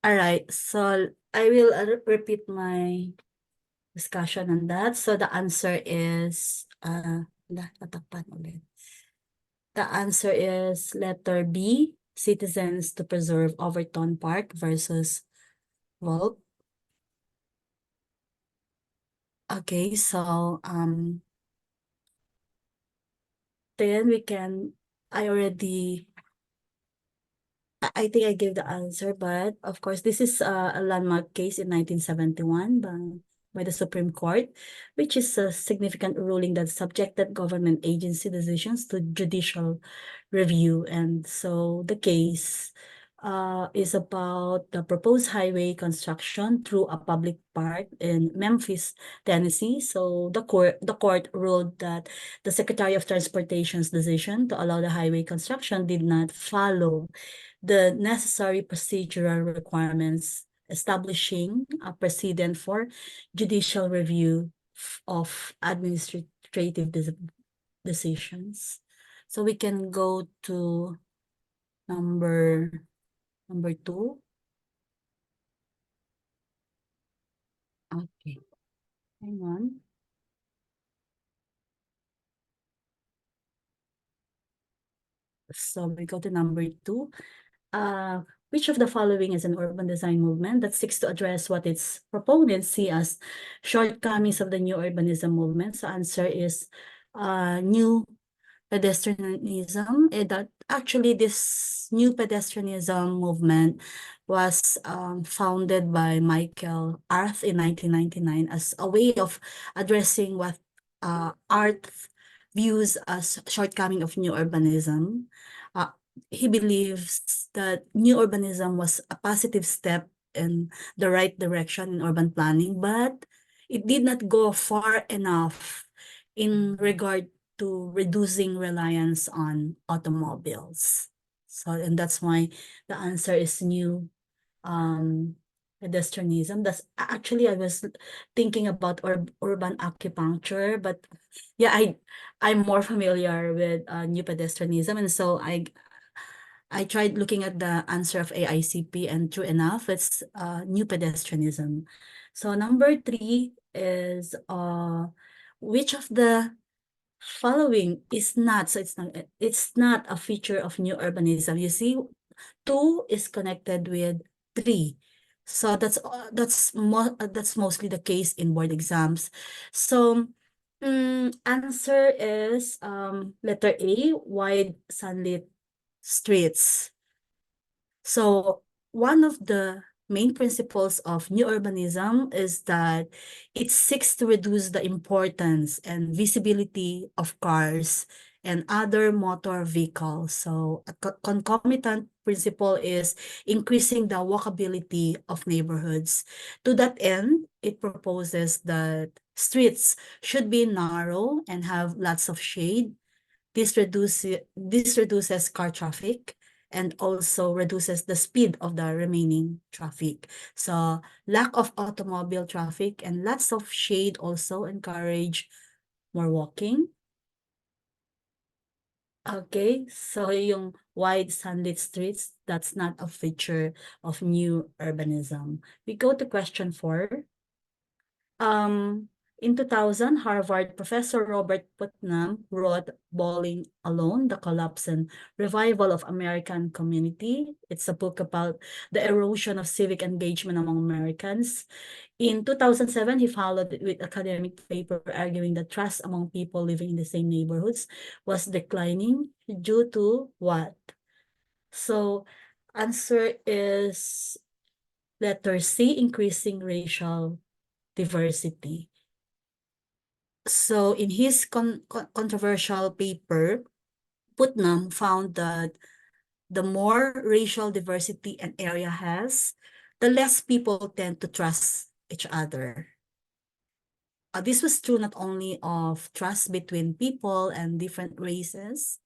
All right, so I will repeat my discussion on that. So the answer is, tatakpan ulit. The answer is letter B, citizens to preserve Overton Park versus Volk. Okay, so then we can, I already, I think I gave the answer, but of course, this is a landmark case in 1971 by the Supreme Court, which is a significant ruling that subjected government agency decisions to judicial review. And so the case is about the proposed highway construction through a public park in Memphis, Tennessee. So the court ruled that the Secretary of Transportation's decision to allow the highway construction did not follow the necessary procedural requirements, establishing a precedent for judicial review of administrative decisions. So we can go to number two. Okay, hang on. So we go to number two. Uh, which of the following is an urban design movement that seeks to address what its proponents see as shortcomings of the new urbanism movement? So answer is new pedestrianism. That actually this new pedestrianism movement was founded by Michael Arth in 1999 as a way of addressing what Arth views as shortcoming of new urbanism. Uh, he believes that new urbanism was a positive step in the right direction in urban planning, but it did not go far enough in regard to reducing reliance on automobiles. So, and that's why the answer is new pedestrianism. That's actually I was thinking about urban acupuncture, but yeah, I'm more familiar with new pedestrianism, and so I tried looking at the answer of AICP, and true enough, it's new pedestrianism. So number three is which of the following is not, so it's not a feature of new urbanism. You see, two is connected with three. So that's mostly the case in board exams. So answer is letter A, wide sunlit streets. So one of the main principles of new urbanism is that it seeks to reduce the importance and visibility of cars and other motor vehicles. So a concomitant principle is increasing the walkability of neighborhoods. To that end, it proposes that streets should be narrow and have lots of shade. This reduces car traffic and also reduces the speed of the remaining traffic. So lack of automobile traffic and lots of shade also encourage more walking. Okay, so yung wide sunlit streets, that's not a feature of new urbanism. We go to question 4. In 2000, Harvard professor Robert Putnam wrote Bowling Alone, The Collapse and Revival of American Community. It's a book about the erosion of civic engagement among Americans. In 2007, he followed it with academic paper arguing that trust among people living in the same neighborhoods was declining due to what? So answer is letter C, increasing racial diversity. So in his controversial paper, Putnam found that the more racial diversity an area has, the less people tend to trust each other. This was true not only of trust between people and different races,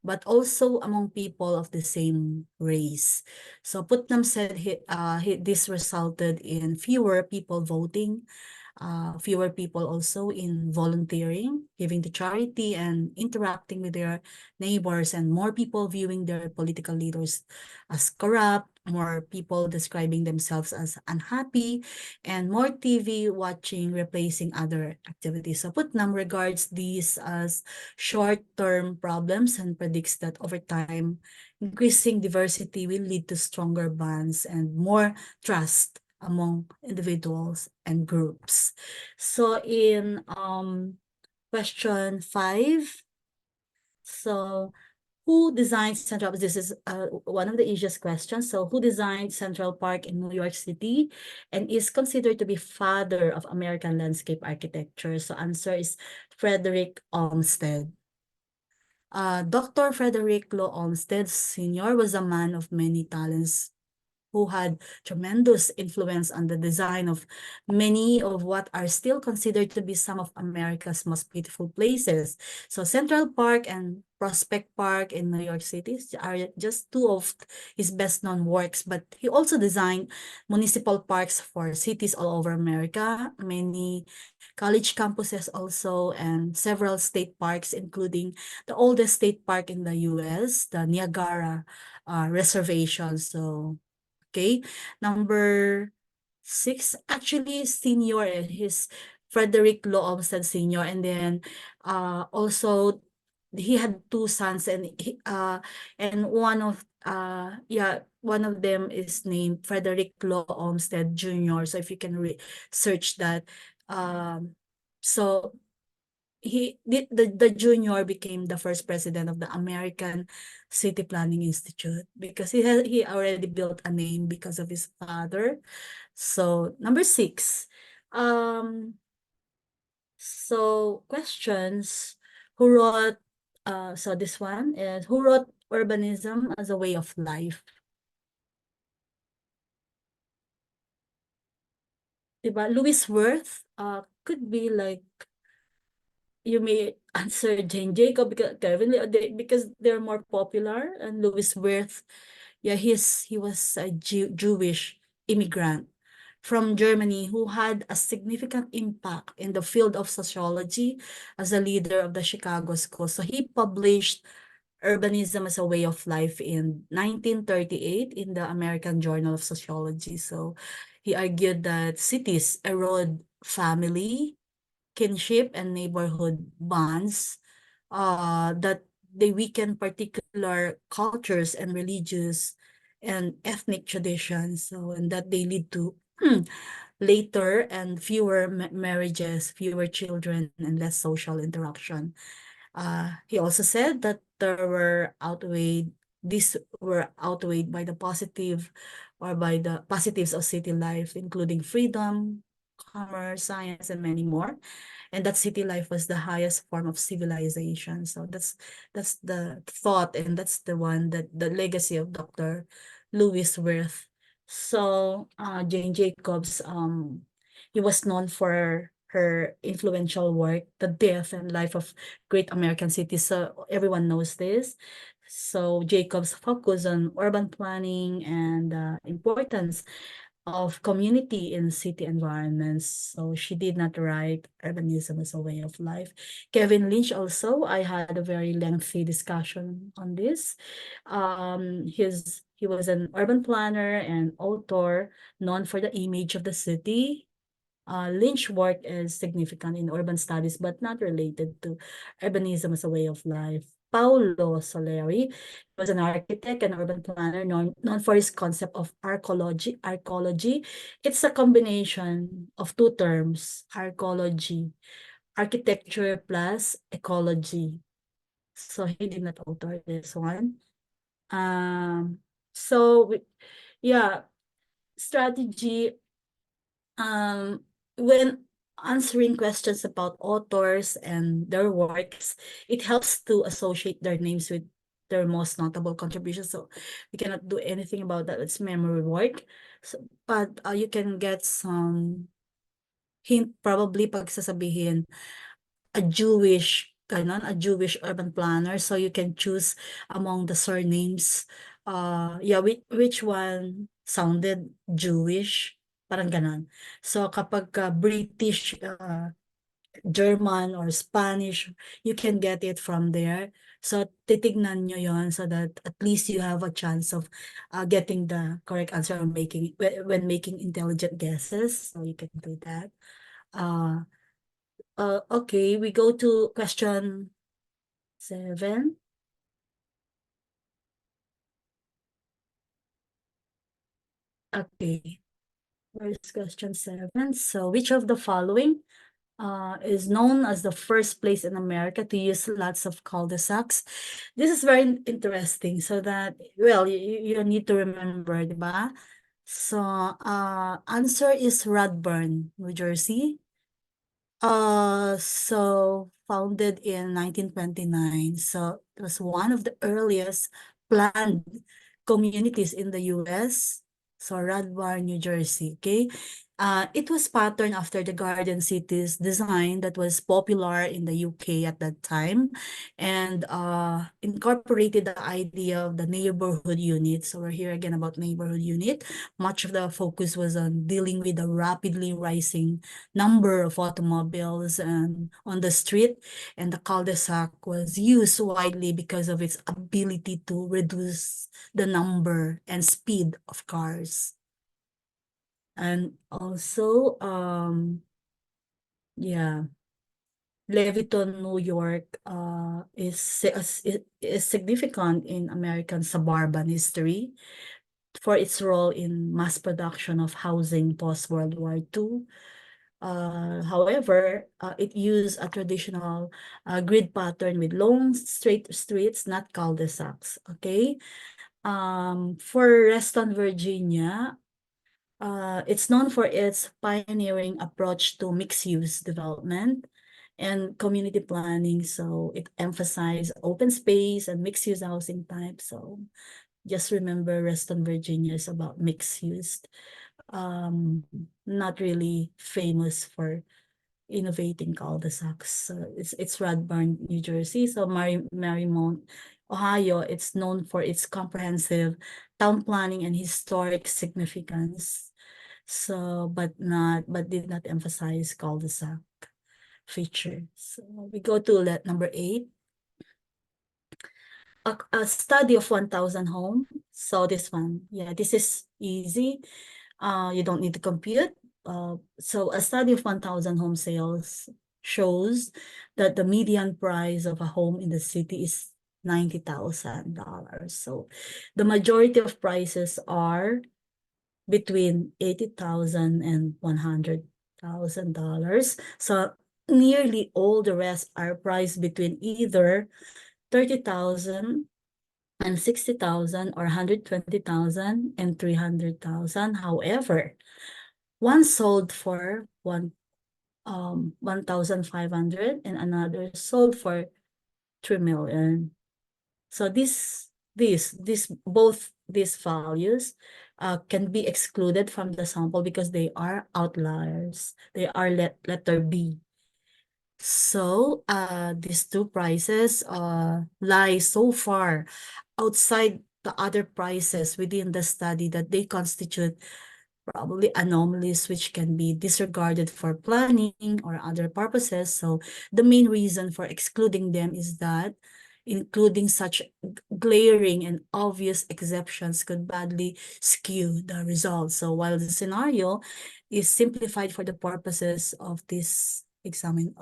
but also among people of the same race. So Putnam said this resulted in fewer people voting, fewer people also in volunteering, giving to charity, and interacting with their neighbors, and more people viewing their political leaders as corrupt, more people describing themselves as unhappy, and more TV watching replacing other activities. So Putnam regards these as short-term problems and predicts that over time, increasing diversity will lead to stronger bonds and more trust among individuals and groups. So in question 5, so who designed Central? This is one of the easiest questions. So who designed Central Park in New York City and is considered to be father of American landscape architecture? So answer is Frederick Olmsted. Dr. Frederick Law Olmsted Sr. was a man of many talents who had tremendous influence on the design of many of what are still considered to be some of America's most beautiful places. So Central Park and Prospect Park in New York City are just two of his best-known works, but he also designed municipal parks for cities all over America, many college campuses also, and several state parks, including the oldest state park in the US, the Niagara Reservation. So okay. Number 6, actually senior, his Frederick Law Olmsted Senior, and then also he had two sons, and one of them is named Frederick Law Olmsted Jr. So if you can search that, um so the junior became the first president of the American City Planning Institute because he already built a name because of his father. So number 6, um so questions, who wrote so this one is, who wrote Urbanism as a Way of Life? Diba? Louis Worth could be like, you may answer Jane Jacob because Kevin because they're more popular, and Louis Wirth, yeah, he was a Jewish immigrant from Germany who had a significant impact in the field of sociology as a leader of the Chicago School. So he published Urbanism as a Way of Life in 1938 in the American Journal of Sociology. So he argued that cities erode family, kinship, and neighborhood bonds, that they weaken particular cultures and religious and ethnic traditions. So, and that they lead to later and fewer marriages, fewer children, and less social interaction. He also said that these were outweighed by the positive or by the positives of city life, including freedom, commerce, science, and many more. And that city life was the highest form of civilization. So that's the thought, and that's the one that the legacy of Dr. Louis Wirth. So Jane Jacobs, he was known for her influential work, The Death and Life of Great American Cities. So everyone knows this. So Jacobs focused on urban planning and the importance of community in city environments. So she did not write Urbanism as a Way of Life. Kevin Lynch also, I had a very lengthy discussion on this. He was an urban planner and author known for the image of the city. Lynch work is significant in urban studies, but not related to urbanism as a way of life. Paulo Soleri was an architect and urban planner known for his concept of arcology. Arcology, it's a combination of two terms, arcology, architecture plus ecology. So he did not author this one. Um, so yeah, strategy, when answering questions about authors and their works, it helps to associate their names with their most notable contributions. So we cannot do anything about that. It's memory work. So, but you can get some hint probably pag sasabihin a Jewish urban planner. So you can choose among the surnames. Yeah, which one sounded Jewish? Parang ganon. So kapag British German or Spanish, you can get it from there. So titignan nyo yon so that at least you have a chance of getting the correct answer or when making intelligent guesses. So you can do that. Uh, okay, we go to question 7. Okay, where's question 7? So which of the following is known as the first place in America to use lots of cul-de-sacs? This is very interesting. So that, well, you need to remember, diba? So, answer is Radburn, New Jersey. So founded in 1929. So it was one of the earliest planned communities in the US. So Radbar, New Jersey, okay? It was patterned after the Garden City's design that was popular in the UK at that time, and incorporated the idea of the neighborhood unit. So we're here again about neighborhood unit. Much of the focus was on dealing with the rapidly rising number of automobiles and on the street, and the cul-de-sac was used widely because of its ability to reduce the number and speed of cars. And also, yeah, Leviton, New York, is significant in American suburban history for its role in mass production of housing post-World War II. However, it used a traditional grid pattern with long straight streets, not cul-de-sacs. Okay. For Reston, Virginia, it's known for its pioneering approach to mixed-use development and community planning. So it emphasized open space and mixed-use housing type. So just remember, Reston, Virginia is about mixed-use. Not really famous for innovating cul-de-sacs. It's Radburn, New Jersey. So Marymount, Ohio, it's known for its comprehensive town planning and historic significance. So, but did not emphasize cul-de-sac feature. So we go to number 8. A study of 1,000 home. So this one, yeah, this is easy. You don't need to compute. So a study of 1,000 home sales shows that the median price of a home in the city is $90,000. So the majority of prices are between $80,000 and $100,000. So nearly all the rest are priced between either 30,000 and 60,000 or 120,000 and 300,000. However, one sold for 1,500 and another sold for 3 million. So both these values can be excluded from the sample because they are outliers. They are letter B. So these two prices lie so far outside the other prices within the study that they constitute probably anomalies which can be disregarded for planning or other purposes. So the main reason for excluding them is that including such glaring and obvious exceptions could badly skew the results. So while the scenario is simplified for the purposes of this exam,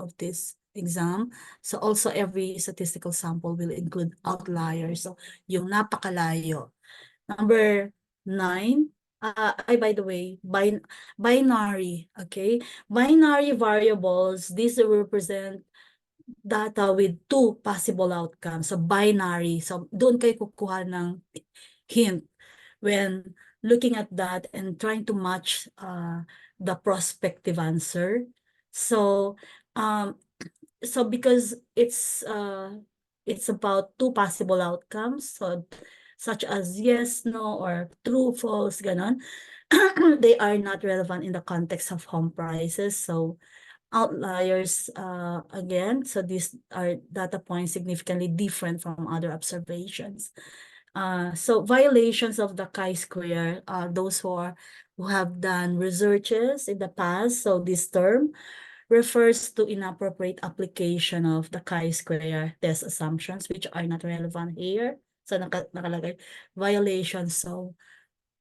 so also every statistical sample will include outliers. So yung napakalayo. Number 9, by the way, binary, okay? Binary variables, these represent data with two possible outcomes. So binary, so doon kayo kukuha ng hint when looking at that and trying to match the prospective answer. So, because it's about two possible outcomes, so such as yes, no, or true, false, ganon. They are not relevant in the context of home prices. So outliers, again, so these are data points significantly different from other observations. So violations of the chi-square, those who have done researches in the past, so this term refers to inappropriate application of the chi-square test assumptions which are not relevant here. So nakalagay violation. So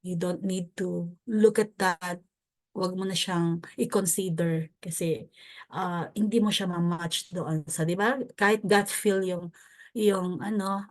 you don't need to look at that. Wag mo na siyang i-consider kasi hindi mo siya ma-match doon. So, di ba? Kahit gut feel yung ano,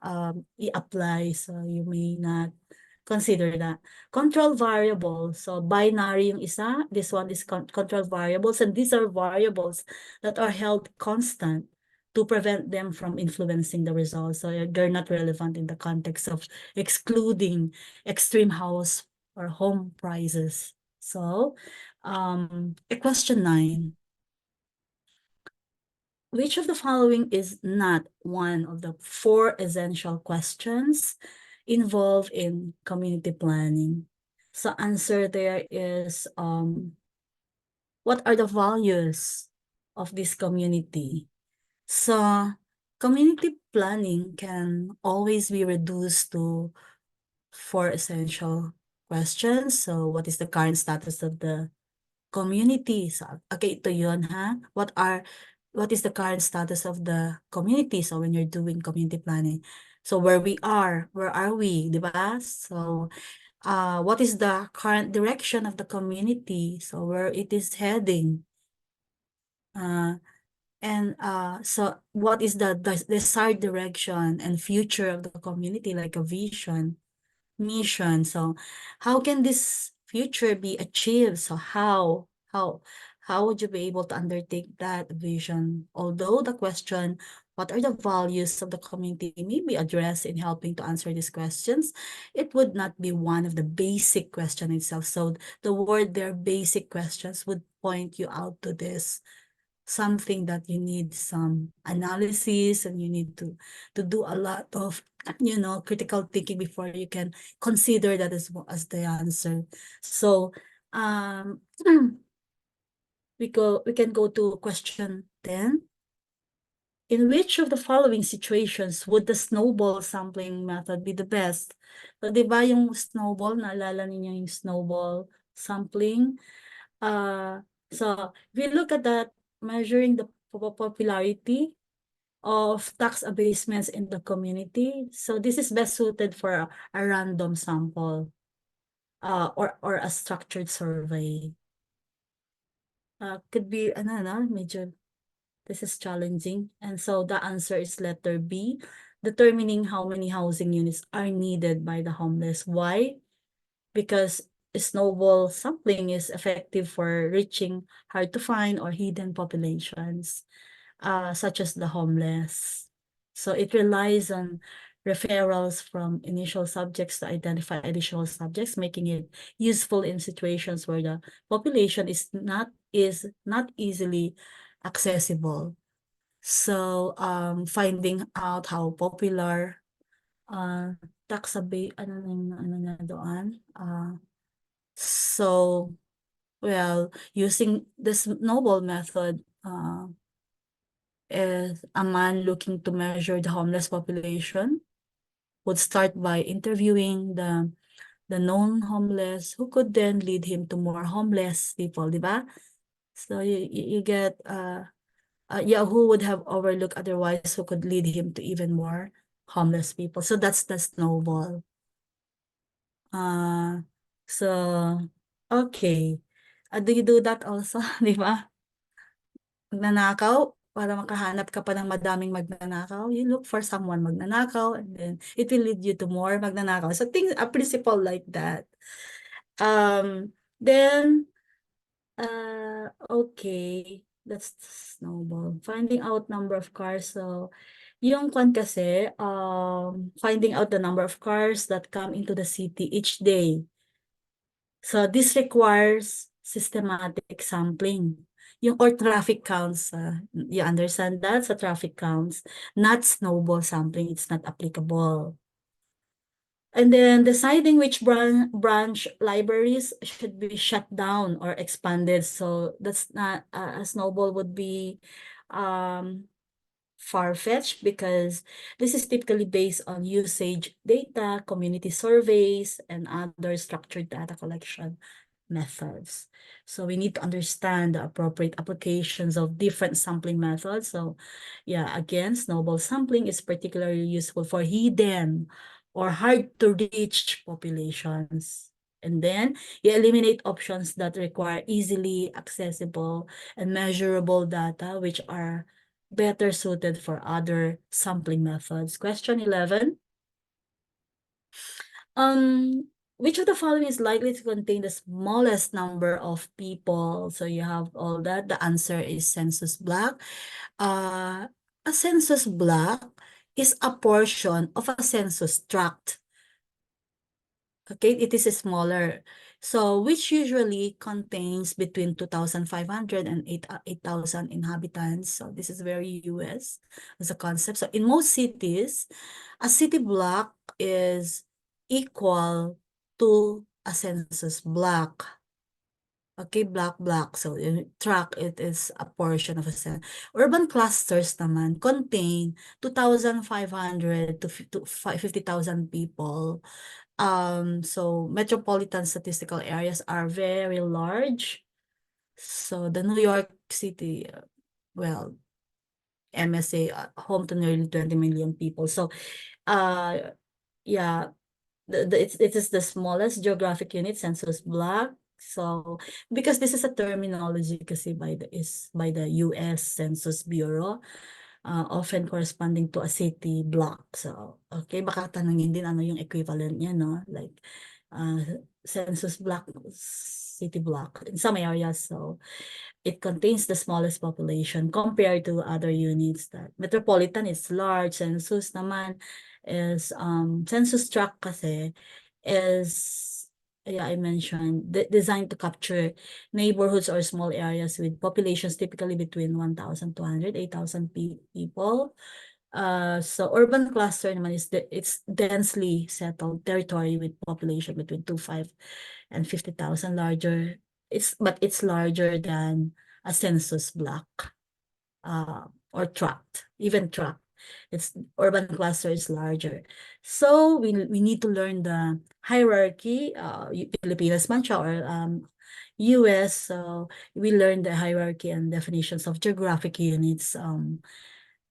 i-apply. So, you may not consider that. Control variables. So, binary yung isa. This one is control variables. And these are variables that are held constant to prevent them from influencing the results. So, they're not relevant in the context of excluding extreme house or home prices. So, question 9. Which of the following is not one of the 4 essential questions involved in community planning? So, answer there is, what are the values of this community? So, community planning can always be reduced to 4 essential questions. So, what is the current status of the community? So, okay, ito yun, ha? What is the current status of the community? So, when you're doing community planning. So, where are we, di ba? So, what is the current direction of the community? So, where it is heading? So what is the desired direction and future of the community, like a vision, mission? So how can this future be achieved? So how would you be able to undertake that vision? Although the question, what are the values of the community, may be addressed in helping to answer these questions, it would not be one of the basic question itself. So the word there, basic questions, would point you out to this, something that you need some analysis and you need to do a lot of critical thinking before you can consider that as the answer. So we can go to question 10. In which of the following situations would the snowball sampling method be the best? So, di ba yung snowball, naalala ninyo yung snowball sampling? So if you look at that, measuring the popularity of tax abasements in the community, so this is best suited for a random sample or a structured survey. Could be medyo this is challenging. And so the answer is letter B, determining how many housing units are needed by the homeless. Why? Because snowball sampling is effective for reaching hard to find or hidden populations, such as the homeless. So it relies on referrals from initial subjects to identify additional subjects, making it useful in situations where the population is not easily accessible. So finding out how popular taxabay ano na doon. So well, using the snowball method, is a man looking to measure the homeless population would start by interviewing the known homeless, who could then lead him to more homeless people, di ba? So you get who would have overlooked otherwise, who could lead him to even more homeless people. So that's the snowball. So okay. Do you do that also, di ba? Magnanakaw, para makahanap ka pa ng madaming magnanakaw, you look for someone magnanakaw, and then it will lead you to more magnanakaw. So things, a principle like that. Then, okay, that's snowball. Finding out number of cars. So, yung kwan kasi, finding out the number of cars that come into the city each day. So, this requires systematic sampling. Yung or traffic counts, you understand that? Sa traffic counts, not snowball sampling, it's not applicable. And then deciding which branch libraries should be shut down or expanded. So that's not, a snowball would be far-fetched, because this is typically based on usage data, community surveys, and other structured data collection methods. So we need to understand the appropriate applications of different sampling methods. So yeah, again, snowball sampling is particularly useful for hidden or hard to reach populations. And then you eliminate options that require easily accessible and measurable data, which are better suited for other sampling methods. Question 11. Which of the following is likely to contain the smallest number of people? So you have all that. The answer is census block. Uh, a census block is a portion of a census tract. Okay, it is smaller. So which usually contains between 2,500 and 8,000 inhabitants. So this is very US as a concept. So in most cities, a city block is equal to a census block. Okay, block. So in tract, it is a portion of a cell. Urban clusters naman contain 2,500 to 50,000 people. So metropolitan statistical areas are very large. So the New York City, well, MSA, home to nearly 20 million people. So, yeah, it is the smallest geographic unit, census block. So, because this is a terminology kasi by the US Census Bureau, often corresponding to a city block. So, okay, baka tanungin din ano yung equivalent niya, no? Like, uh, census block, city block in some areas. So, it contains the smallest population compared to other units. That metropolitan is large, census naman is census tract kasi is, yeah, I mentioned designed to capture neighborhoods or small areas with populations typically between 1,200 8,000 people. So urban cluster naman is it's densely settled territory with population between 25 and 50,000, larger. It's larger than a census block, or tract, even tract. It's urban cluster is larger. So we need to learn the hierarchy, Pilipinas man siya or US. So we learn the hierarchy and definitions of geographic units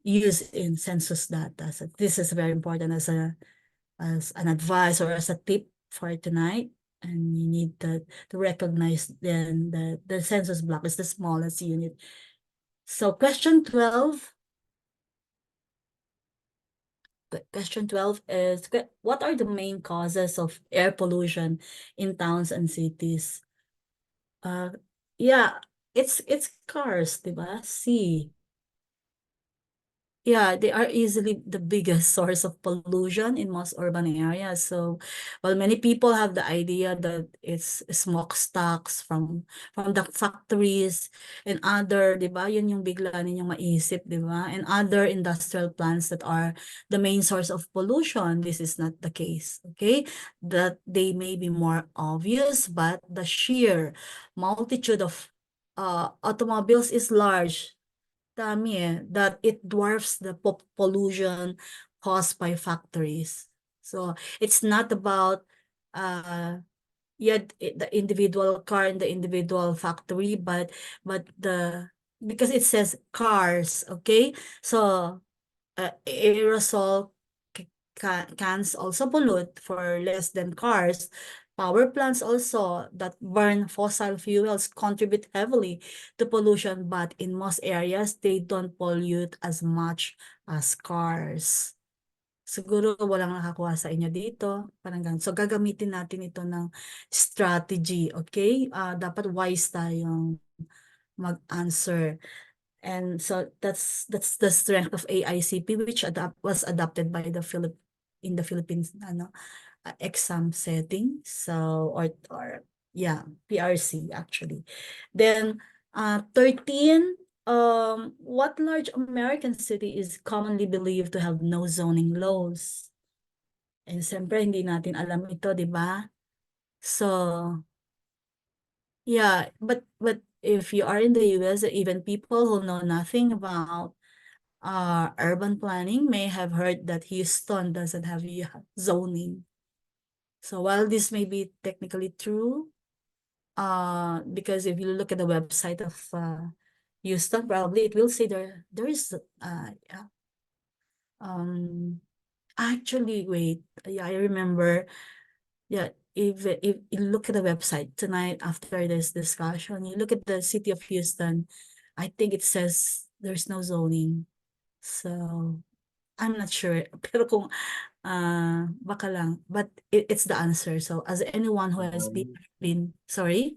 used in census data. So this is very important as an advice or as a tip for tonight. And you need to recognize then the census block is the smallest unit. So question 12. Question 12 is, what are the main causes of air pollution in towns and cities? Uh, yeah, it's cars, diba? C. Yeah, they are easily the biggest source of pollution in most urban areas. So, while many people have the idea that it's smokestacks from the factories and other, 'di ba? Yun yung bigla ninyong maisip, 'di ba? And other industrial plants that are the main source of pollution. This is not the case, okay? That they may be more obvious, but the sheer multitude of automobiles is large. Dami that it dwarfs the pollution caused by factories. So it's not about the individual car in the individual factory, but because it says cars, okay? So aerosol cans also pollute for less than cars. Power plants also that burn fossil fuels contribute heavily to pollution, but in most areas, they don't pollute as much as cars. Siguro walang nakakuha sa inyo dito. Parang ganun. So, gagamitin natin ito ng strategy, okay? Dapat wise tayong mag-answer. And so that's the strength of AICP, which was adopted by the in the Philippines exam setting. So or yeah, PRC actually. Then 13, what large American city is commonly believed to have no zoning laws? And siyempre hindi natin alam ito, 'di ba? So yeah, but if you are in the US, even people who know nothing about urban planning may have heard that Houston doesn't have zoning. So while this may be technically true, because if you look at the website of Houston, probably it will say there is yeah. Actually, wait, yeah, I remember. Yeah, if you look at the website tonight after this discussion, you look at the city of Houston, I think it says there's no zoning. So I'm not sure. Pero kung baka lang, but it's the answer. So as anyone who has been sorry?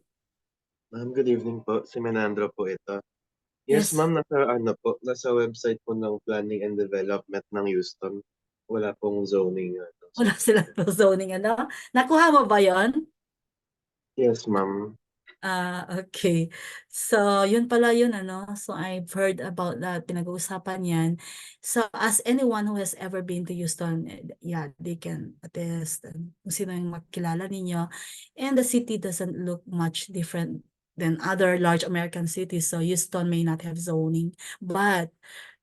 Ma'am, good evening po. Si Menandro po ito. Yes, Yes, ma'am, nasa website po ng Planning and Development ng Houston. Wala pong zoning. wala silang zoning ano. Nakuha mo ba 'yon? Yes, ma'am. Okay. So, yun pala yun ano. So, I've heard about that. Pinag-uusapan yan. So, as anyone who has ever been to Houston, yeah, they can attest kung sino yung makilala ninyo. And the city doesn't look much different than other large American cities. So, Houston may not have zoning, but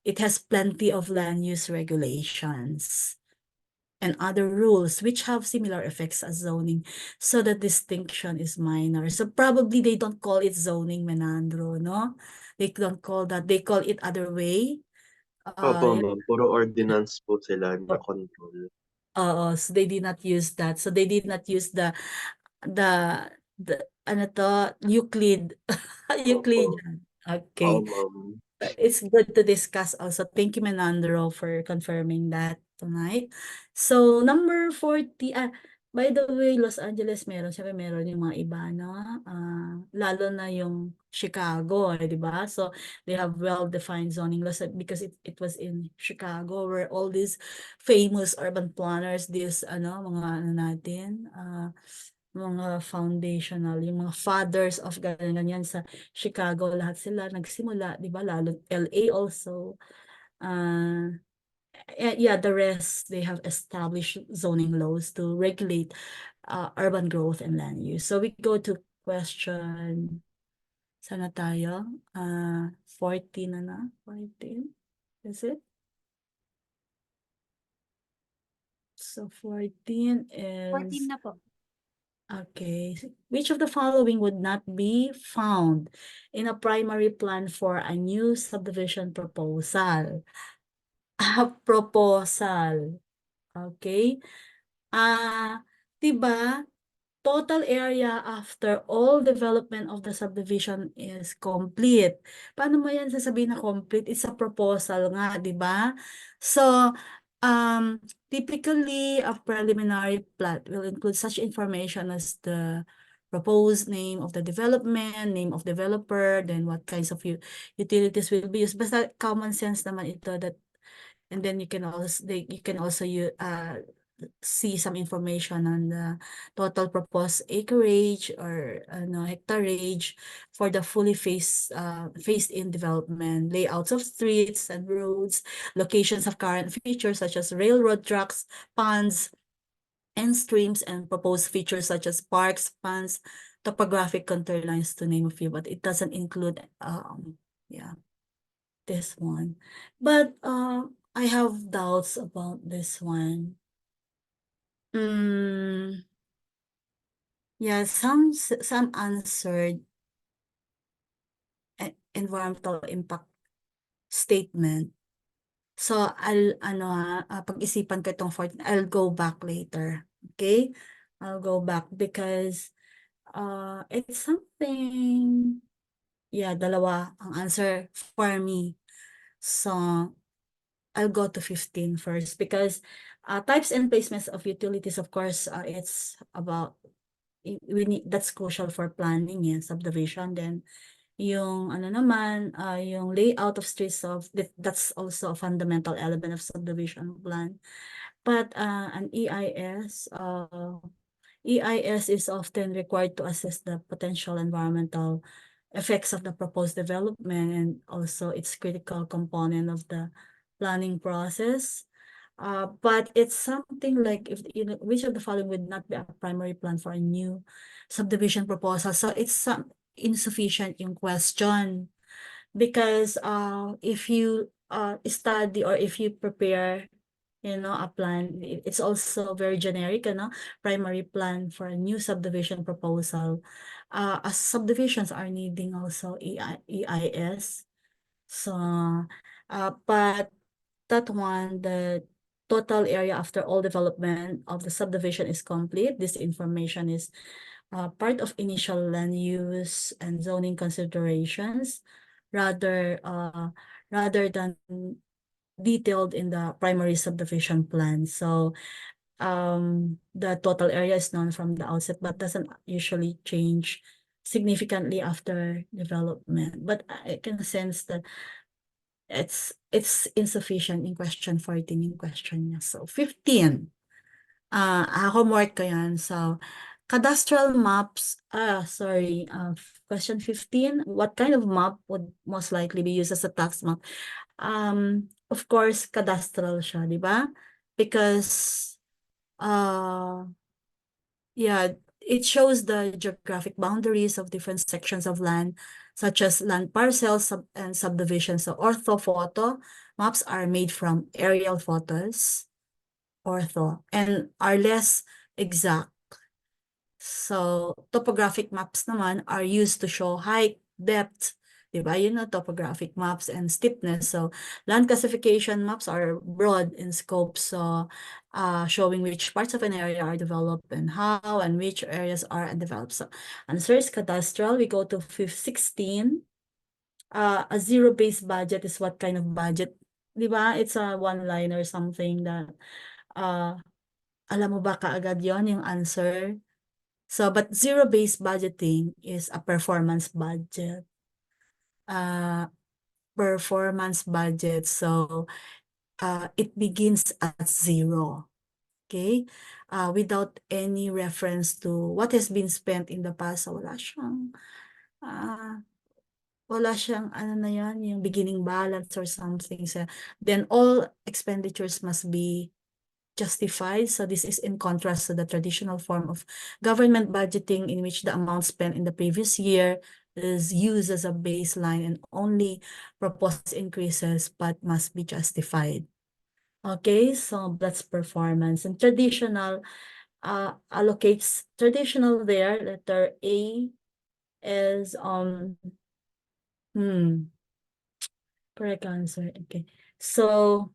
it has plenty of land use regulations and other rules which have similar effects as zoning. So the distinction is minor. So probably they don't call it zoning, Menandro, no? They don't call that. They call it other way. Opo, Yeah. ma'am. Puro ordinance po sila na control. So they did not use that. So they did not use the ano to, Euclid. Opo. Euclidean. Oo, Okay. ma'am. It's good to discuss also. Thank you, Menandro, for confirming that tonight. So, number 40, by the way, Los Angeles syempre meron yung mga iba, no? Lalo na yung Chicago, di ba? So, they have well-defined zoning laws because it was in Chicago where all these famous urban planners, mga ano natin, mga foundational, yung mga fathers of ganyan sa Chicago, lahat sila nagsimula, di ba? Lalo LA also. Yeah, the rest, they have established zoning laws to regulate urban growth and land use. So we go to question, sana tayo? 14 na? 14? Is it? So 14 14 is... na po. Okay. Which of the following would not be found in a primary plan for a new subdivision proposal? Proposal. Okay. 'Di ba? Total area after all development of the subdivision is complete. Paano mo yan sasabihin na complete? It's a proposal nga, di ba? So, typically, a preliminary plat will include such information as the proposed name of the development, name of developer, then what kinds of utilities will be used. Basta common sense naman ito that, and then you can also see some information on the total proposed acreage or hectareage for the fully phased-in development, layouts of streets and roads, locations of current features such as railroad tracks, ponds, and streams, and proposed features such as parks, ponds, topographic contour lines, to name a few, but it doesn't include yeah, this one. But I have doubts about this one. Yeah, some answered environmental impact statement. So pag-isipan ko itong 14, I'll go back later. Okay? I'll go back because it's something, yeah, dalawa ang answer for me. So I'll go to 15 first because types and placements of utilities, of course, it's about that's crucial for planning and subdivision. Then yung ano naman, yung layout of streets that's also a fundamental element of subdivision plan. But an EIS is often required to assess the potential environmental effects of the proposed development, and also its critical component of the planning process. But it's something like, if which of the following would not be a primary plan for a new subdivision proposal? So it's insufficient yung question, because if you study or if you prepare a plan. It's also very generic, primary plan for a new subdivision proposal. As subdivisions are needing also EIS. So, but that one, the total area after all development of the subdivision is complete. This information is part of initial land use and zoning considerations rather than detailed in the primary subdivision plan. So the total area is known from the outset, but doesn't usually change significantly after development. But I can sense that it's insufficient in question 14 in question niya. So 15. Homework ko yan. So cadastral maps, question 15, what kind of map would most likely be used as a tax map? Of course, cadastral siya, di ba? Because, yeah, it shows the geographic boundaries of different sections of land, such as land parcels and subdivisions. So orthophoto maps are made from aerial photos, and are less exact. So, topographic maps naman are used to show height, depth, diba? Topographic maps and steepness. So, land classification maps are broad in scope. So, showing which parts of an area are developed and how, and which areas are undeveloped. So, answer is cadastral. We go to 16. A zero-based budget is what kind of budget? Diba? It's a one-line or something that, alam mo ba kaagad yon yung answer? So, but zero-based budgeting is a performance budget. Performance budget. So, it begins at zero. Okay? Without any reference to what has been spent in the past. So, wala siyang, ano na yan, yung beginning balance or something. So, then all expenditures must be justified. So this is in contrast to the traditional form of government budgeting in which the amount spent in the previous year is used as a baseline and only proposed increases but must be justified. Okay, so that's performance. And traditional allocates traditional there, letter A is correct answer. Okay. So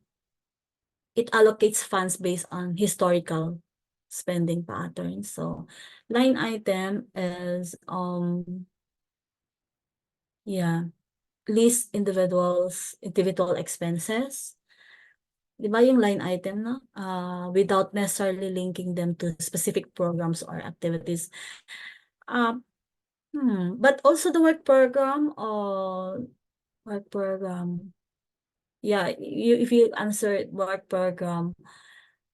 it allocates funds based on historical spending patterns. So line item is list individual expenses. Di ba yung line item, no? Without necessarily linking them to specific programs or activities. But also the work program or work program. Yeah, if you answer work program,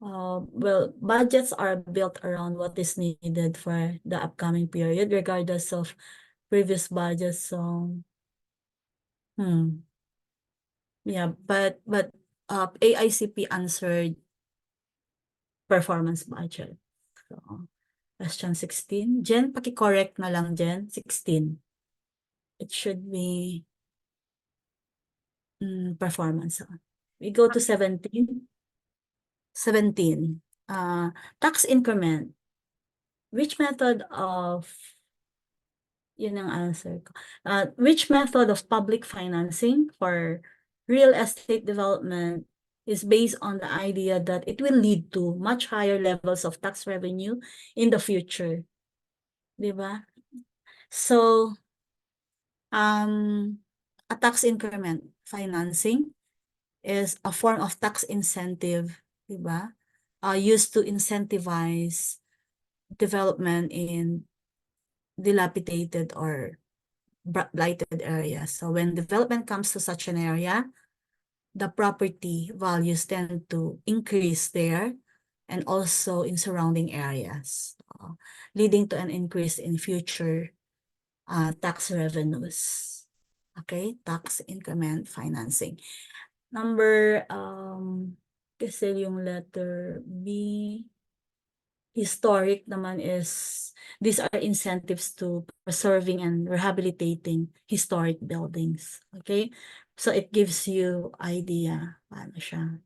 well, budgets are built around what is needed for the upcoming period, regardless of previous budgets. So, yeah, but AICP answered performance budget. So, question 16. Jen, paki-correct na lang, Jen. 16. It should be performance. We go to 17. 17. Tax increment. Which method of, yun ang answer ko. Which method of public financing for real estate development is based on the idea that it will lead to much higher levels of tax revenue in the future? Diba? So, a tax increment financing is a form of tax incentive, diba? Used to incentivize development in dilapidated or blighted areas. So when development comes to such an area, the property values tend to increase there and also in surrounding areas, leading to an increase in future tax revenues. Okay, tax increment financing. Number, kasi yung letter B, historic naman is, these are incentives to preserving and rehabilitating historic buildings. Okay? So it gives you idea paano siya.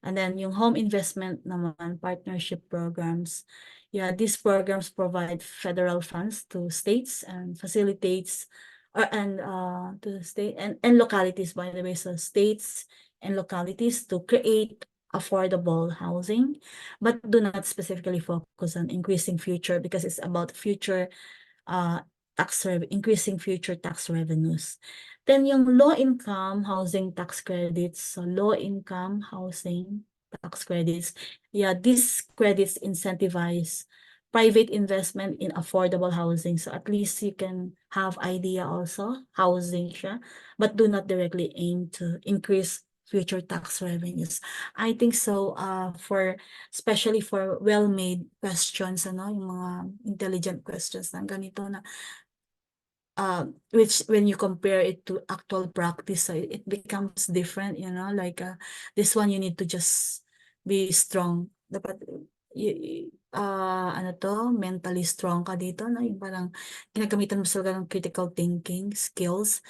And then yung home investment naman, partnership programs. Yeah, these programs provide federal funds to states and facilitates to the state and localities, by the way, so states and localities to create affordable housing, but do not specifically focus on increasing future because it's about future uh increasing future tax revenues. Then yung low income housing tax credits, so low income housing tax credits, yeah, these credits incentivize private investment in affordable housing. So at least you can have idea also, housing siya, but do not directly aim to increase future tax revenues. I think so, especially for well-made questions, ano, yung mga intelligent questions na ganito na, which when you compare it to actual practice, so it becomes different, you know, like, this one you need to just be strong. Dapat, ano to, mentally strong ka dito, no? Yung parang ginagamitan mo sila ng critical thinking skills.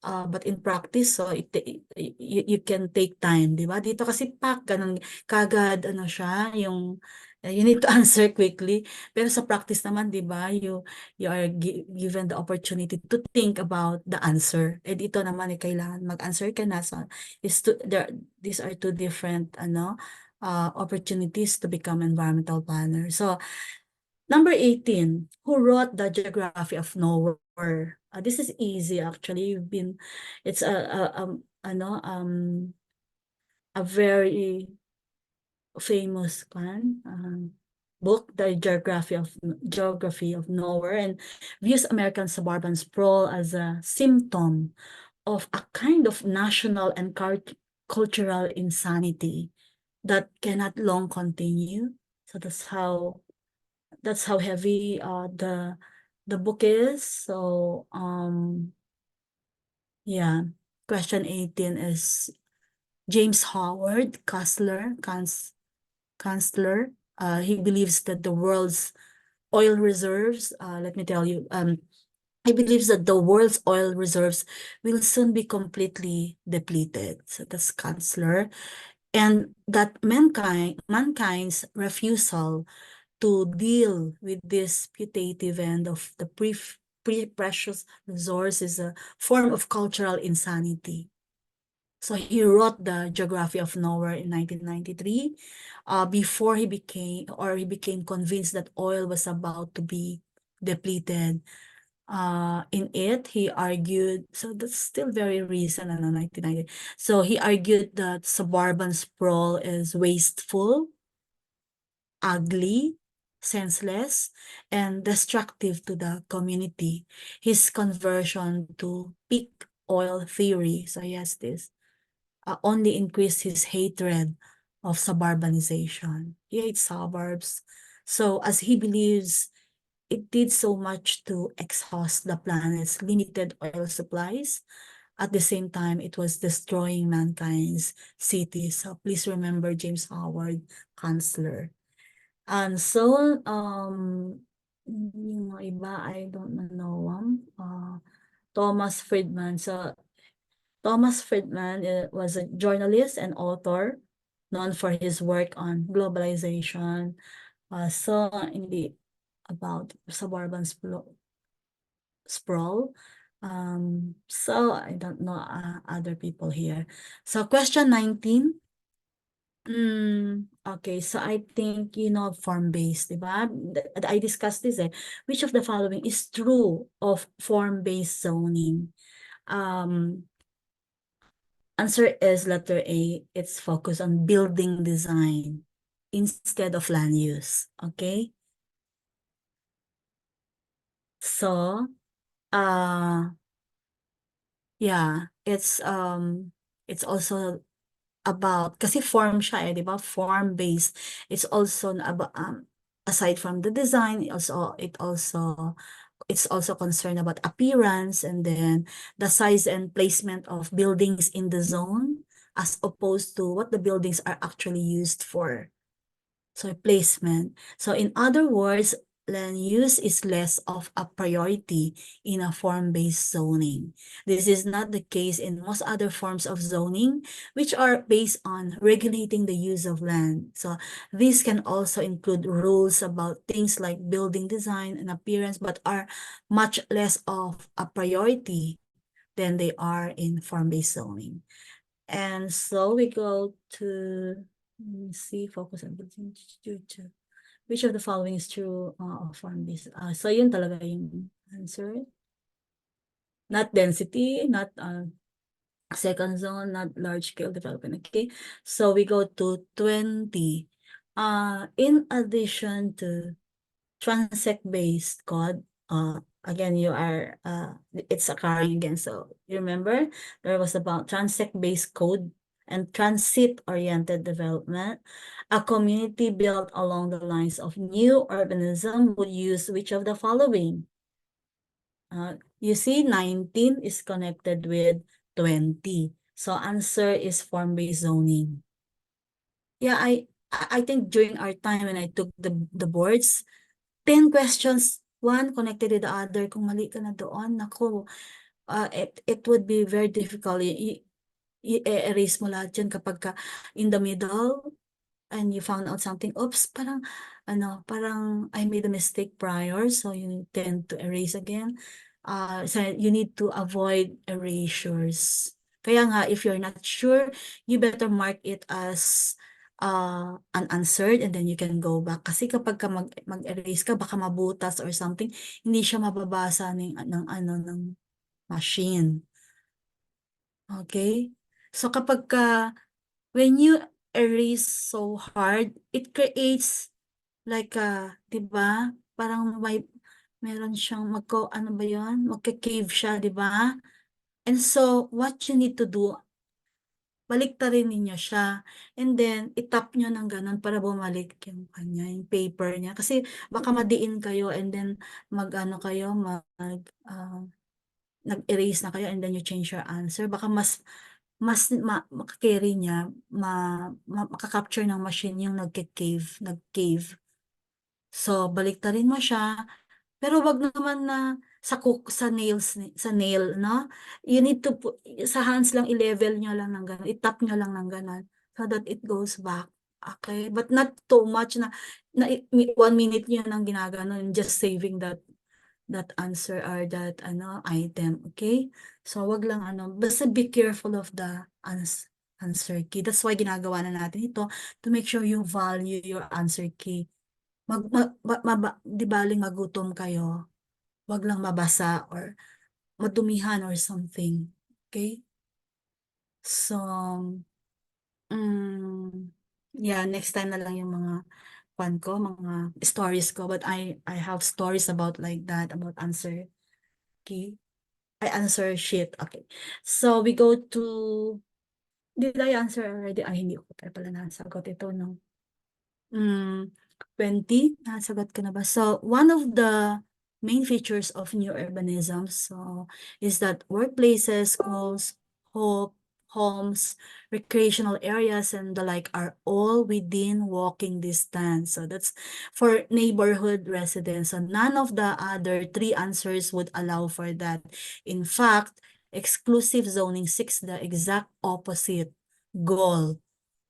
But in practice, so you can take time, di ba? Dito kasi ganun, kagad, ano siya, yung, you need to answer quickly. Pero sa practice naman, di ba, you are given the opportunity to think about the answer. Eh, dito naman, kailangan mag-answer ka na. So, these are two different, opportunities to become environmental planner. So, number 18, who wrote the Geography of Nowhere? This is easy actually. It's a very famous book, the Geography of Nowhere, and views American suburban sprawl as a symptom of a kind of national and cultural insanity that cannot long continue. So that's how heavy the book is. So yeah, question 18 is James Howard Kanzler. He believes that the world's oil reserves, let me tell you, he believes that the world's oil reserves will soon be completely depleted. So that's Kanzler. And that mankind's refusal to deal with this putative end of the precious resource is a form of cultural insanity. So he wrote the Geography of Nowhere in 1993, before he became convinced that oil was about to be depleted. In it, he argued, so that's still very recent, 1990. So he argued that suburban sprawl is wasteful, ugly, senseless, and destructive to the community. His conversion to peak oil theory, so yes, this only increased his hatred of suburbanization. He hates suburbs. So as he believes it did so much to exhaust the planet's limited oil supplies, at the same time, it was destroying mankind's cities. So please remember James Howard, Kanzler. And so, yung mga iba, I don't know, Thomas Friedman. So, Thomas Friedman was a journalist and author known for his work on globalization. So, hindi about suburban sprawl. So, I don't know other people here. So, question 19. Okay, so I think you know form-based, diba? I discussed this Which of the following is true of form-based zoning? Answer is letter A. It's focused on building design instead of land use. Okay? So, yeah, it's also about, kasi form siya di ba? Form-based. It's also about, aside from the design, it's also concerned about appearance and then the size and placement of buildings in the zone as opposed to what the buildings are actually used for. So placement. So in other words, land use is less of a priority in a form-based zoning. This is not the case in most other forms of zoning, which are based on regulating the use of land. So these can also include rules about things like building design and appearance, but are much less of a priority than they are in form-based zoning. And so we go to, let me see, focus on building future. Which of the following is true of form-based? So yun talaga yung answer. Not density, not second zone, not large scale development. Okay, so we go to 20. In addition to transect-based code, again, you are, it's occurring again. So you remember there was about transect-based code and transit-oriented development. A community built along the lines of new urbanism would use which of the following? You see 19 is connected with 20. So answer is form-based zoning. Yeah, I think during our time when I took the boards, 10 questions, one connected with the other. Kung mali ka na doon, naku, it would be very difficult. I-erase mo lahat yan kapag ka in the middle and you found out something, oops, parang I made a mistake prior, so you tend to erase again. So you need to avoid erasures. Kaya nga, if you're not sure, you better mark it as unanswered and then you can go back. Kasi kapag ka mag-erase ka, baka mabutas or something, hindi siya mababasa ng machine. Okay? So kapag ka, when you erase so hard, it creates like di ba? Parang meron siyang ano ba yun? Magka-cave siya, di ba? And so, what you need to do, baliktarin ninyo siya. And then, itap nyo ng ganun para bumalik yung kanya, yung paper niya. Kasi baka madiin kayo and then mag-ano kayo, nag-erase na kayo and then you change your answer. Baka mas makakarry niya, makakapture ng machine yung nag-cave. So, baliktarin mo siya. Pero wag naman na sa nail, no? You need to sa hands lang, i-level nyo lang ng gano'n. I-tap nyo lang ng gano'n so that it goes back. Okay? But not too much na 1 minute nyo nang ginaganon, just saving that answer or that item. Okay? So, wag lang basta be careful of the answer key. That's why ginagawa na natin ito to make sure you value your answer key. Di baling magutom kayo, wag lang mabasa or madumihan or something. Okay? So, yeah, next time na lang yung mga mga stories ko. But I have stories about like that, about answer key. I answer sheet. Okay. So, we go to, did I answer already? Hindi ko pala nasagot ito, no? 20, nasagot ko na ba? So, one of the main features of new urbanism is that workplaces, schools, homes, recreational areas, and the like are all within walking distance. So that's for neighborhood residents. So none of the other three answers would allow for that. In fact, exclusive zoning seeks the exact opposite goal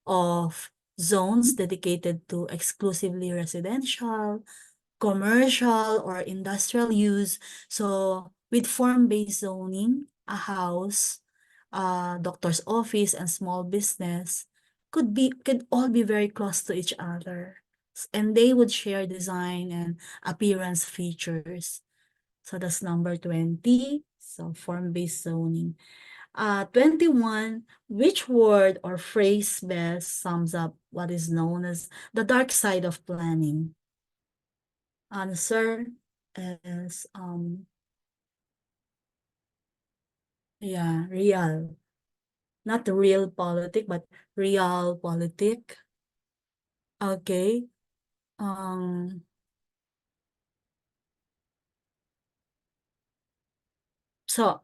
of zones dedicated to exclusively residential, commercial, or industrial use. So with form-based zoning, a house, doctor's office, and small business could all be very close to each other. And they would share design and appearance features. So that's number 20. So form-based zoning. 21, which word or phrase best sums up what is known as the dark side of planning? Answer is, yeah, real. Not real politic, but real politic. Okay. So,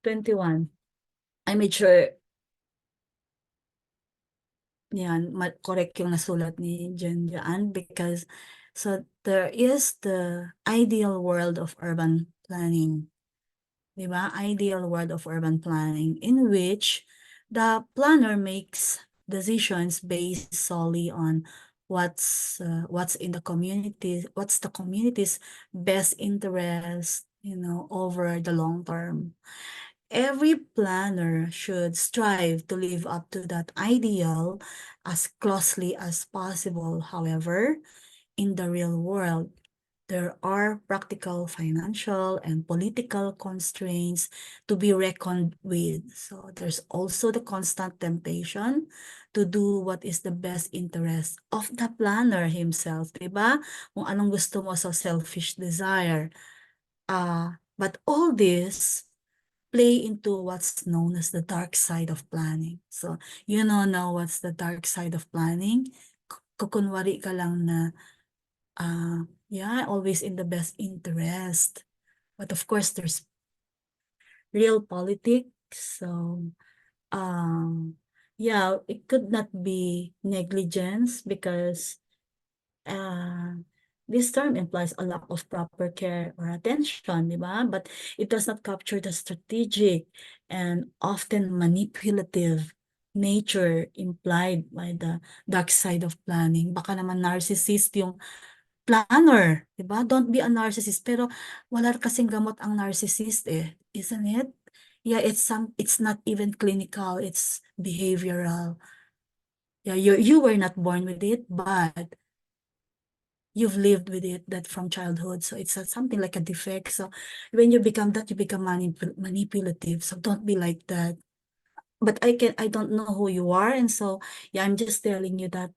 21. I made sure yan, correct yung nasulat ni Jen dyan because So there is the ideal world of urban planning, di ba? Ideal world of urban planning in which the planner makes decisions based solely on what's in the community, what's the community's best interest, over the long term. Every planner should strive to live up to that ideal as closely as possible. However, in the real world, there are practical, financial, and political constraints to be reckoned with. So there's also the constant temptation to do what is the best interest of the planner himself, diba? Kung anong gusto mo sa selfish desire. But all this play into what's known as the dark side of planning. So, you know now what's the dark side of planning? Kukunwari ka lang na, yeah, always in the best interest. But of course, there's real politics. So, yeah, it could not be negligence because this term implies a lack of proper care or attention, di ba? But it does not capture the strategic and often manipulative nature implied by the dark side of planning. Baka naman narcissist yung planner, di ba? Don't be a narcissist. Pero wala kasing gamot ang narcissist isn't it? Yeah, it's not even clinical, it's behavioral. Yeah, you were not born with it, but you've lived with it that from childhood. So it's something like a defect. So when you become that, you become manipulative. So don't be like that. But I don't know who you are. And so, yeah, I'm just telling you that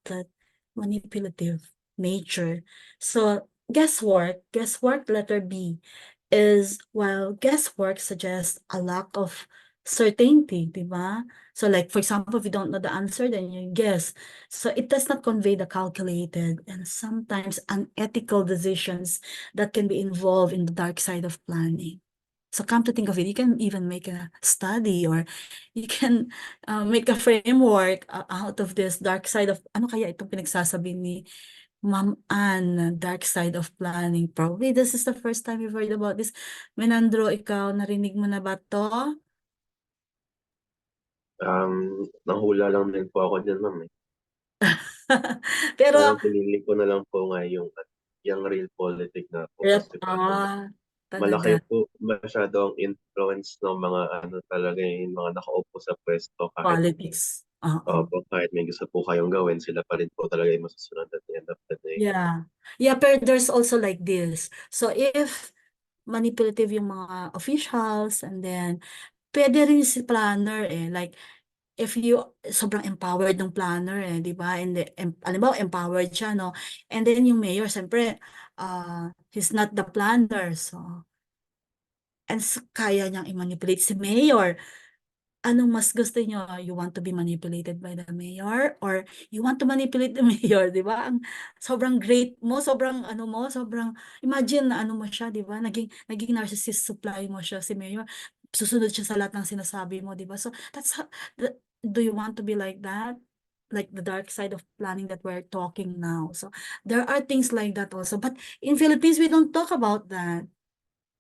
manipulative nature. So guesswork letter B is, while guesswork suggests a lack of certainty, di ba? So like, for example, if you don't know the answer, then you guess. So it does not convey the calculated and sometimes unethical decisions that can be involved in the dark side of planning. So come to think of it, you can even make a study or you can make a framework out of this dark side of, ano kaya itong pinagsasabi ni Ma'am Ann, dark side of planning. Probably this is the first time you've heard about this. Menandro, ikaw, narinig mo na ba to? Nahula lang din po ako dyan, ma'am, eh. Pero, Parang pinili ko na lang po nga yung realpolitik nga po kasi parang talaga, malaki po masyado ang influence ng mga ano talaga, yung mga nakaupo sa pwesto kahit politics. Oo. opo, kahit may gusto po kayong gawin, sila pa rin po talaga yung masusunod at the end of the day. Yeah. Yeah, pero there's also like this. So if manipulative yung mga officials and then pwede rin si planner like if you sobrang empowered ng planner di ba? And alam mo, empowered siya, no? And then yung mayor, siyempre, he's not the planner, so and kaya niyang i-manipulate si mayor. Anong mas gusto niyo? You want to be manipulated by the mayor or you want to manipulate the mayor, 'di ba? Ang sobrang great mo, sobrang ano mo, sobrang imagine na ano mo siya, 'di ba? Naging narcissist supply mo siya si mayor. Susunod siya sa lahat ng sinasabi mo, 'di ba? So do you want to be like that? Like the dark side of planning that we're talking now. So there are things like that also. But in Philippines, we don't talk about that.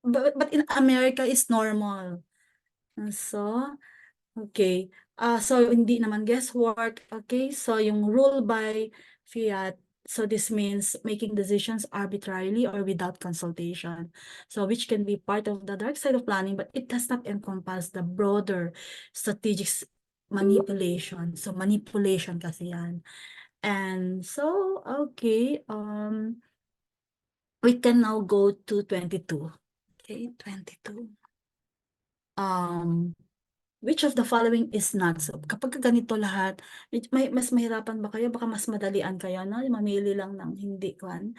But in America, it's normal. So, okay. So hindi naman guesswork. Okay. So yung rule by fiat. So this means making decisions arbitrarily or without consultation. So which can be part of the dark side of planning, but it does not encompass the broader strategic manipulation. So manipulation kasi yan. And so, okay. We can now go to 22. Okay, 22. Which of the following is not? So, kapag ganito lahat, mas mahirapan ba kayo? Baka mas madalian kayo, no? Mamili lang ng hindi kwan.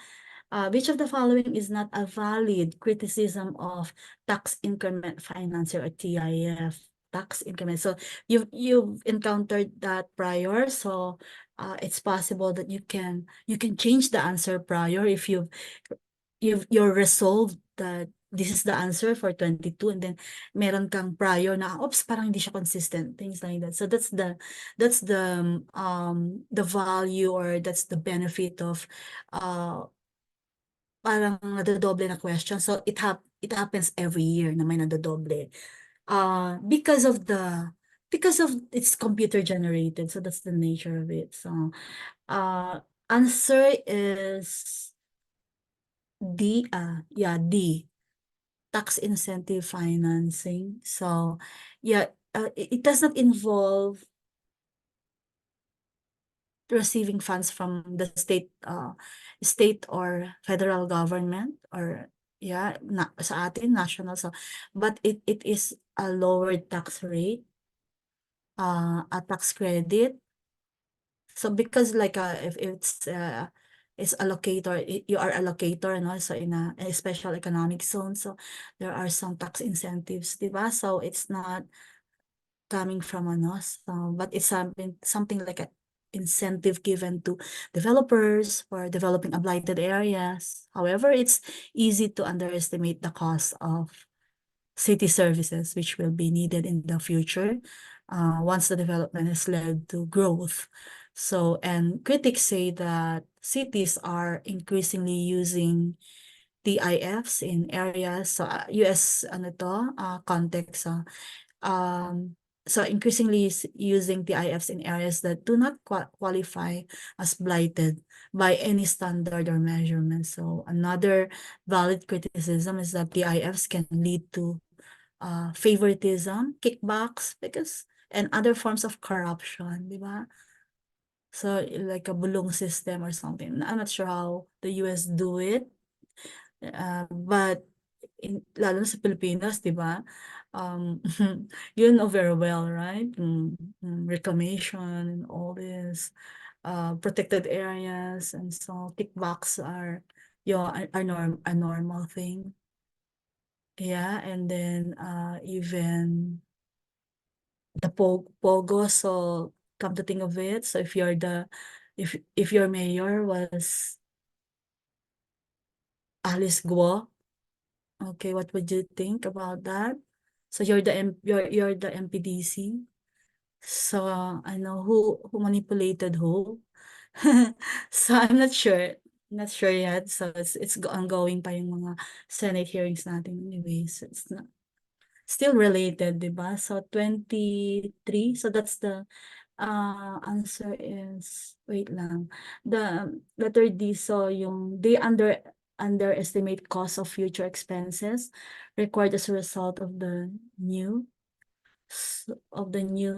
Which of the following is not a valid criticism of tax increment financier or TIF? Tax increment. So, you've encountered that prior. So, it's possible that you can change the answer prior if you're resolved that this is the answer for 22 and then meron kang prior na oops parang hindi siya consistent, things like that. So that's the value or that's the benefit of parang nadodoble na question. So it happens every year na may nadodoble. Because of it's computer generated, so that's the nature of it. So answer is D, tax incentive financing. So yeah, it does not involve receiving funds from the state or federal government, or sa atin national. So but it is a lower tax rate, a tax credit. So because like if it's allocator, you are allocator, no? So in a special economic zone, so there are some tax incentives, diba? So it's not coming from so, but it's something like a incentive given to developers for developing a blighted areas. However, it's easy to underestimate the cost of city services, which will be needed in the future once the development has led to growth. So, and critics say that cities are increasingly using TIFs in areas, so US context. So increasingly using TIFs in areas that do not qualify as blighted by any standard or measurement. So another valid criticism is that TIFs can lead to favoritism, kickbacks, and other forms of corruption, di ba? So like a bulong system or something. I'm not sure how the US do it, but lalo na sa Pilipinas, di ba? You know very well, right? Reclamation and all this, protected areas, and so kickbacks are, a normal thing. Yeah, and then even the pogo. So come to think of it, so if your mayor was Alice Guo, okay, what would you think about that? So you're the MPDC. So I know who manipulated who. So I'm not sure. Not sure yet. So it's ongoing pa yung mga Senate hearings natin anyways. It's not still related, di ba? So 23. So that's the answer is, wait lang. The letter D, so yung they underestimate cost of future expenses required as a result of the new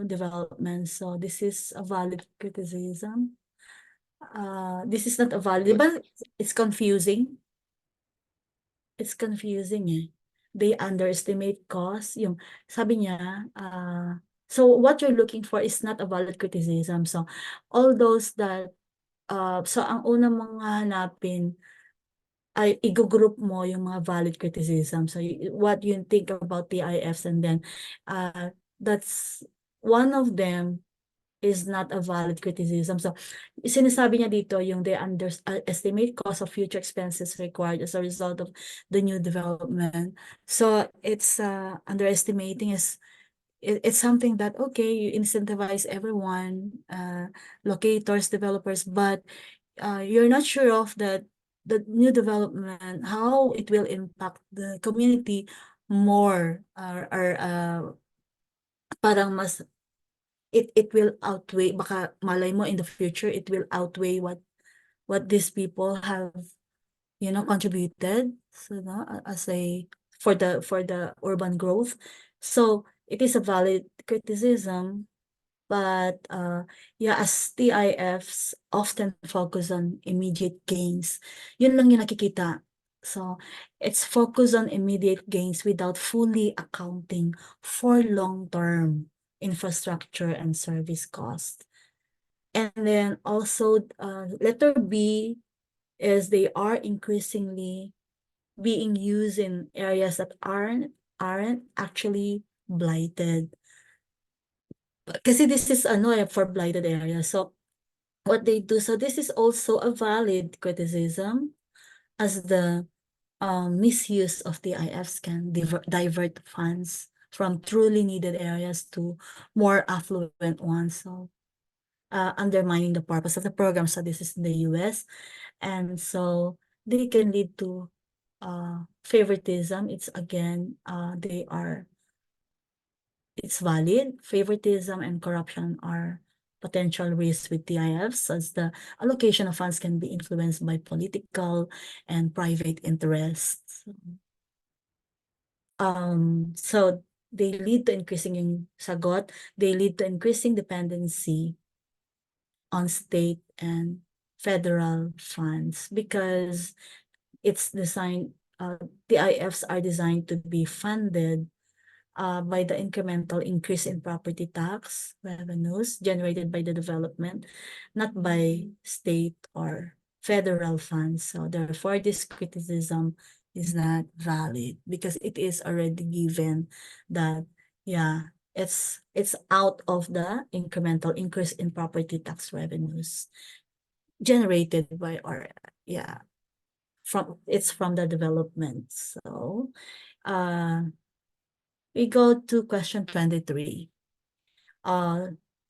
development. So this is a valid criticism. This is not a valid, but it's confusing. It's confusing eh. They underestimate cost. Yung sabi niya, so what you're looking for is not a valid criticism. So all those that, so ang unang mga hanapin ay i-group mo yung mga valid criticism. So what you think about TIFs, and then that's one of them is not a valid criticism. So sinasabi niya dito yung they underestimate cost of future expenses required as a result of the new development. So it's underestimating is it's something that, okay, you incentivize everyone, locators, developers, but you're not sure of that the new development, how it will impact the community more, or parang mas it will outweigh, baka malay mo in the future it will outweigh what these people have contributed, so as a for the urban growth. So it is a valid criticism, but yeah, as TIFs often focus on immediate gains, yun lang yung nakikita. So it's focused on immediate gains without fully accounting for long-term infrastructure and service costs. And then also letter B is they are increasingly being used in areas that aren't actually blighted. Kasi this is for blighted areas. So what they do, so this is also a valid criticism, as the misuse of the IFs can divert funds from truly needed areas to more affluent ones. So undermining the purpose of the program. So this is in the US. And so they can lead to favoritism. It's again, it's valid. Favoritism and corruption are potential risks with TIFs, as the allocation of funds can be influenced by political and private interests. So they lead to increasing sagot, they lead to increasing dependency on state and federal funds, because it's designed, TIFs are designed to be funded by the incremental increase in property tax revenues generated by the development, not by state or federal funds. So therefore, this criticism is not valid, because it is already given that, yeah, it's out of the incremental increase in property tax revenues generated by, or yeah, it's from the development. So we go to question 23.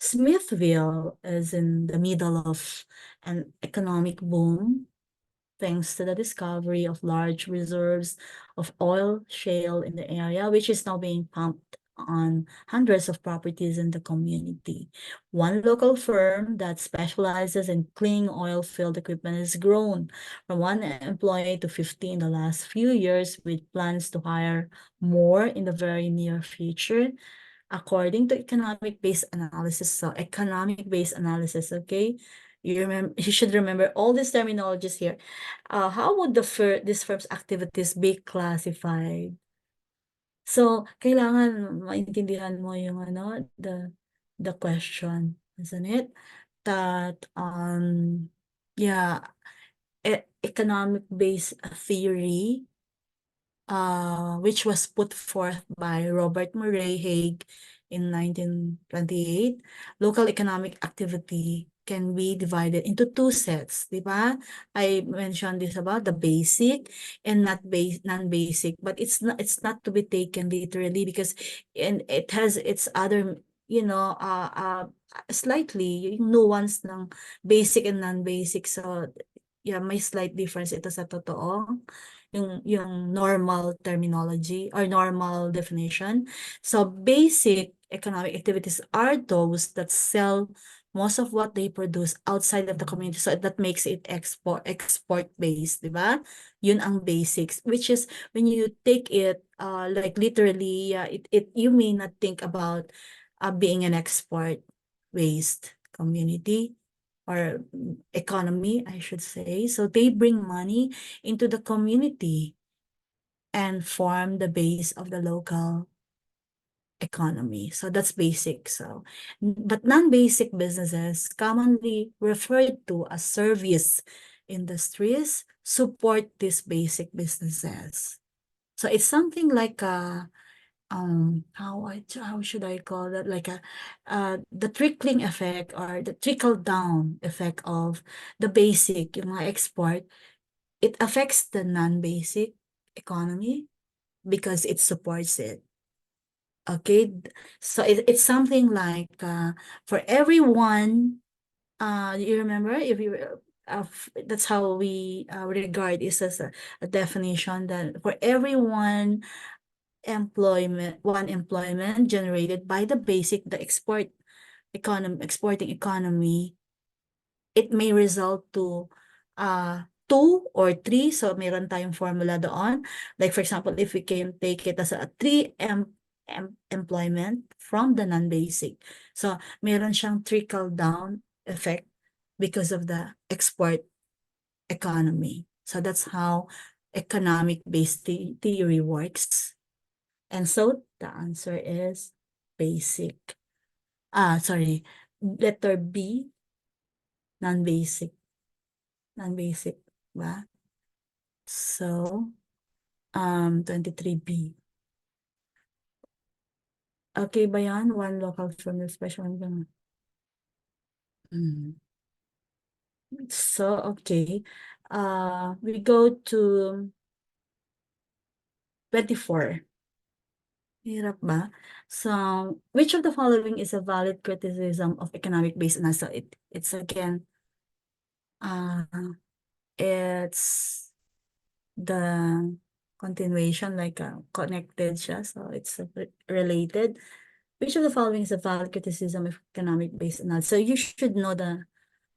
Smithville is in the middle of an economic boom, thanks to the discovery of large reserves of oil shale in the area, which is now being pumped on hundreds of properties in the community. One local firm that specializes in cleaning oil field equipment has grown from 1 employee to 50 in the last few years, with plans to hire more in the very near future, according to economic-based analysis. So economic-based analysis, okay? You should remember all these terminologies here. How would this firm's activities be classified? So kailangan maintindihan mo yung the question, isn't it? That yeah, economic-based theory, which was put forth by Robert Murray Hague in 1928, local economic activity can be divided into two sets, di ba? I mentioned this about the basic and non-basic, but it's not to be taken literally, because it has its other, slightly yung nuance ng basic and non-basic. So yeah, may slight difference ito sa totoo, yung normal terminology or normal definition. So basic economic activities are those that sell most of what they produce outside of the community. So that makes it export based, di ba? Yun ang basics, which is when you take it like literally, you may not think about being an export based community or economy, I should say. So they bring money into the community and form the base of the local economy. So that's basic. So, but non-basic businesses, commonly referred to as service industries, support these basic businesses. So it's something like how should I call that, like the trickling effect or the trickle down effect of the basic, yung mga export. It affects the non-basic economy because it supports it. Okay, so it's something like for everyone, you remember, if you that's how we regard this as a definition, that for everyone employment generated by the basic, the exporting economy, it may result to 2 or 3. So mayroon tayong formula doon. Like for example, if we can take it as a 3 employment from the non-basic. So mayroon siyang trickle down effect because of the export economy. So that's how economic-based theory works. And so the answer is basic. Sorry, letter B, non-basic. Non-basic, ba? So, 23B. Okay ba yan? One local firm special. So, okay. We go to 24. Hirap ba? So, which of the following is a valid criticism of economic-based analysis? So it's again, it's the continuation, like connected siya, so it's related. Which of the following is a valid criticism of economic-based analysis? So you should know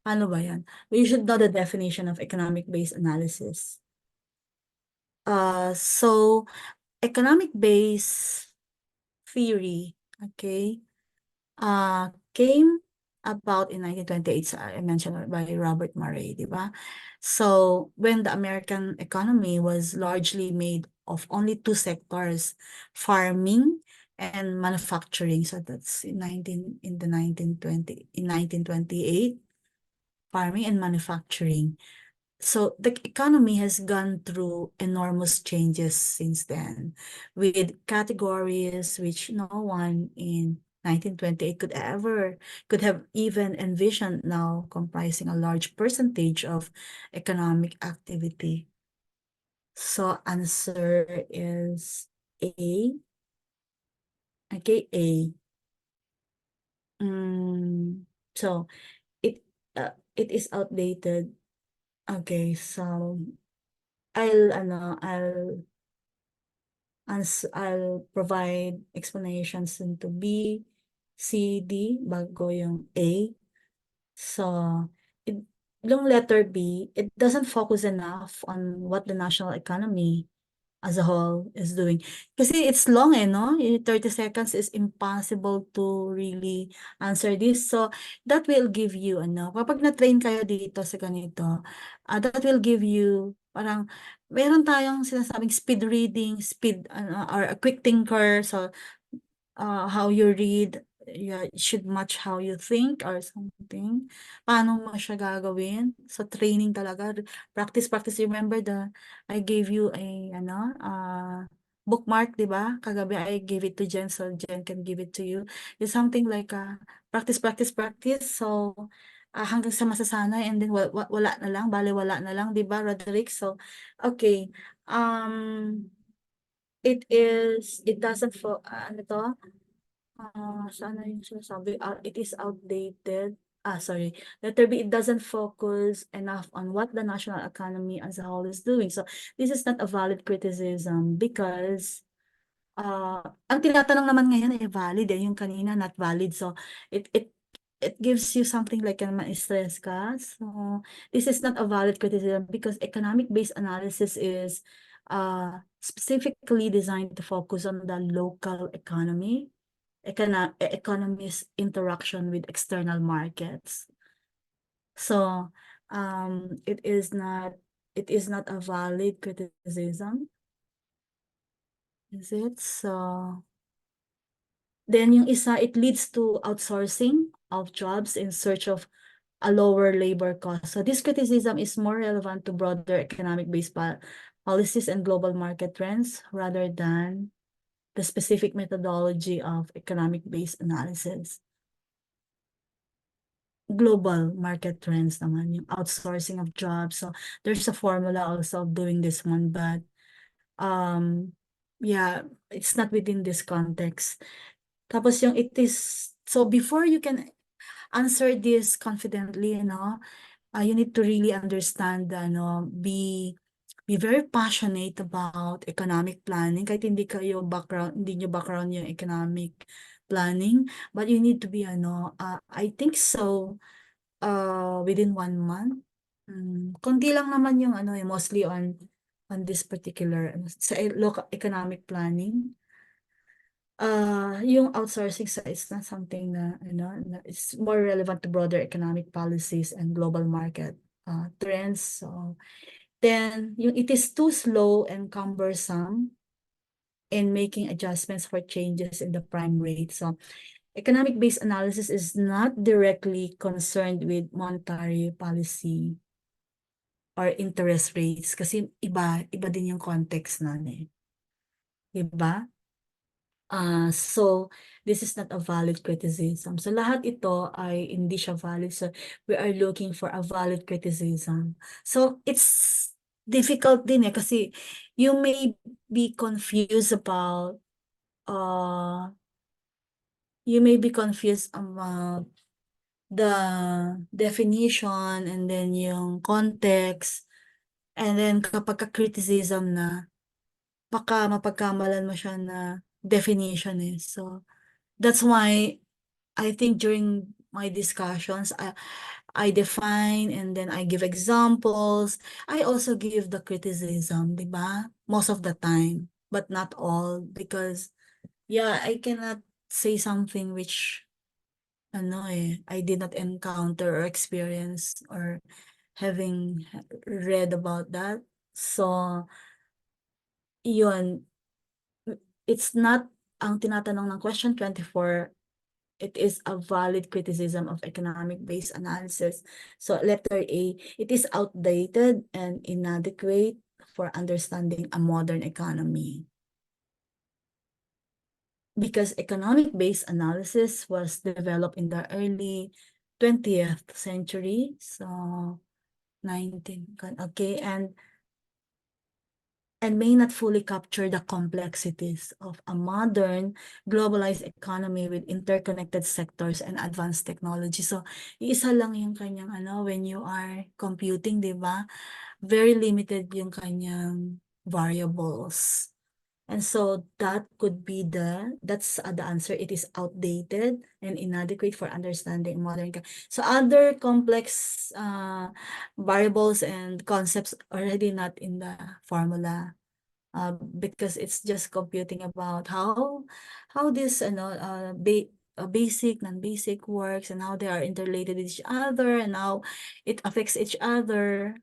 ano ba yan? You should know the definition of economic-based analysis. So economic-based theory, okay, came about in 1928, so I mentioned by Robert Murray, di ba? So when the American economy was largely made of only two sectors, farming and manufacturing. So that's in 1928, farming and manufacturing. So the economy has gone through enormous changes since then, with categories which no one in 1928 could have even envisioned now comprising a large percentage of economic activity. So answer is A. Okay, A. So it is outdated. Okay, so I'll provide explanations into B, C, D, bago yung A. So, it, yung letter B, it doesn't focus enough on what the national economy as a whole is doing. Kasi it's long no? 30 seconds is impossible to really answer this. So, that will give you, kapag na-train kayo dito sa ganito, that will give you, parang, meron tayong sinasabing speed reading, or a quick thinker. So, how you read, yeah, it should match how you think or something. Paano mo siya gagawin? So, training talaga. Practice, practice. Remember I gave you bookmark, di ba? Kagabi, I gave it to Jen, so Jen can give it to you. It's something like, practice, practice, practice. So, hanggang sa masasanay, and then wala na lang, bale wala na lang, di ba, Roderick? So, okay. It doesn't ano to? Saan na yung sinasabi? It is outdated. Sorry. Letter B, it doesn't focus enough on what the national economy as a whole is doing. So, this is not a valid criticism because ang tinatanong naman ngayon ay valid yung kanina not valid. So, it it it gives you something like ma-stress ka. So, this is not a valid criticism because economic-based analysis is specifically designed to focus on the local economy, economy's interaction with external markets. So, it is not a valid criticism. Is it? So, then yung isa, it leads to outsourcing of jobs in search of a lower labor cost. So this criticism is more relevant to broader economic-based policies and global market trends rather than the specific methodology of economic-based analysis. Global market trends naman, yung outsourcing of jobs. So there's a formula also of doing this one, but yeah, it's not within this context. Tapos yung it is, so before you can answer this confidently, you need to really understand, be very passionate about economic planning. Kahit hindi nyo background yung economic planning, but you need to be, I think so, within 1 month. Konti lang naman yung, mostly on this particular, sa local economic planning. Yung outsourcing sa is not something na, it's more relevant to broader economic policies and global market trends. So, then, yung it is too slow and cumbersome in making adjustments for changes in the prime rate. So, economic-based analysis is not directly concerned with monetary policy or interest rates kasi iba din yung context nun eh. Diba? So, this is not a valid criticism. So, lahat ito ay hindi siya valid. So, we are looking for a valid criticism. So, it's difficult din eh kasi you may be confused about the definition and then yung context And then kapag ka-criticism na, baka mapagkamalan mo siya na definition eh. So, that's why I think during my discussions, I define and then I give examples. I also give the criticism, di ba? Most of the time, but not all because yeah, I cannot say something which ano I did not encounter or experience or having read about that. So, yun, it's not ang tinatanong ng question 24. It is a valid criticism of economic-based analysis. So letter A, it is outdated and inadequate for understanding a modern economy. Because economic-based analysis was developed in the early 20th century. So 19, okay, and may not fully capture the complexities of a modern globalized economy with interconnected sectors and advanced technology. So, isa lang yung kanyang when you are computing, di ba? Very limited yung kanyang variables. And so that could be that's the answer. It is outdated and inadequate for understanding modern. So other complex variables and concepts already not in the formula because it's just computing about how this basic, non-basic works and how they are interrelated with each other and how it affects each other.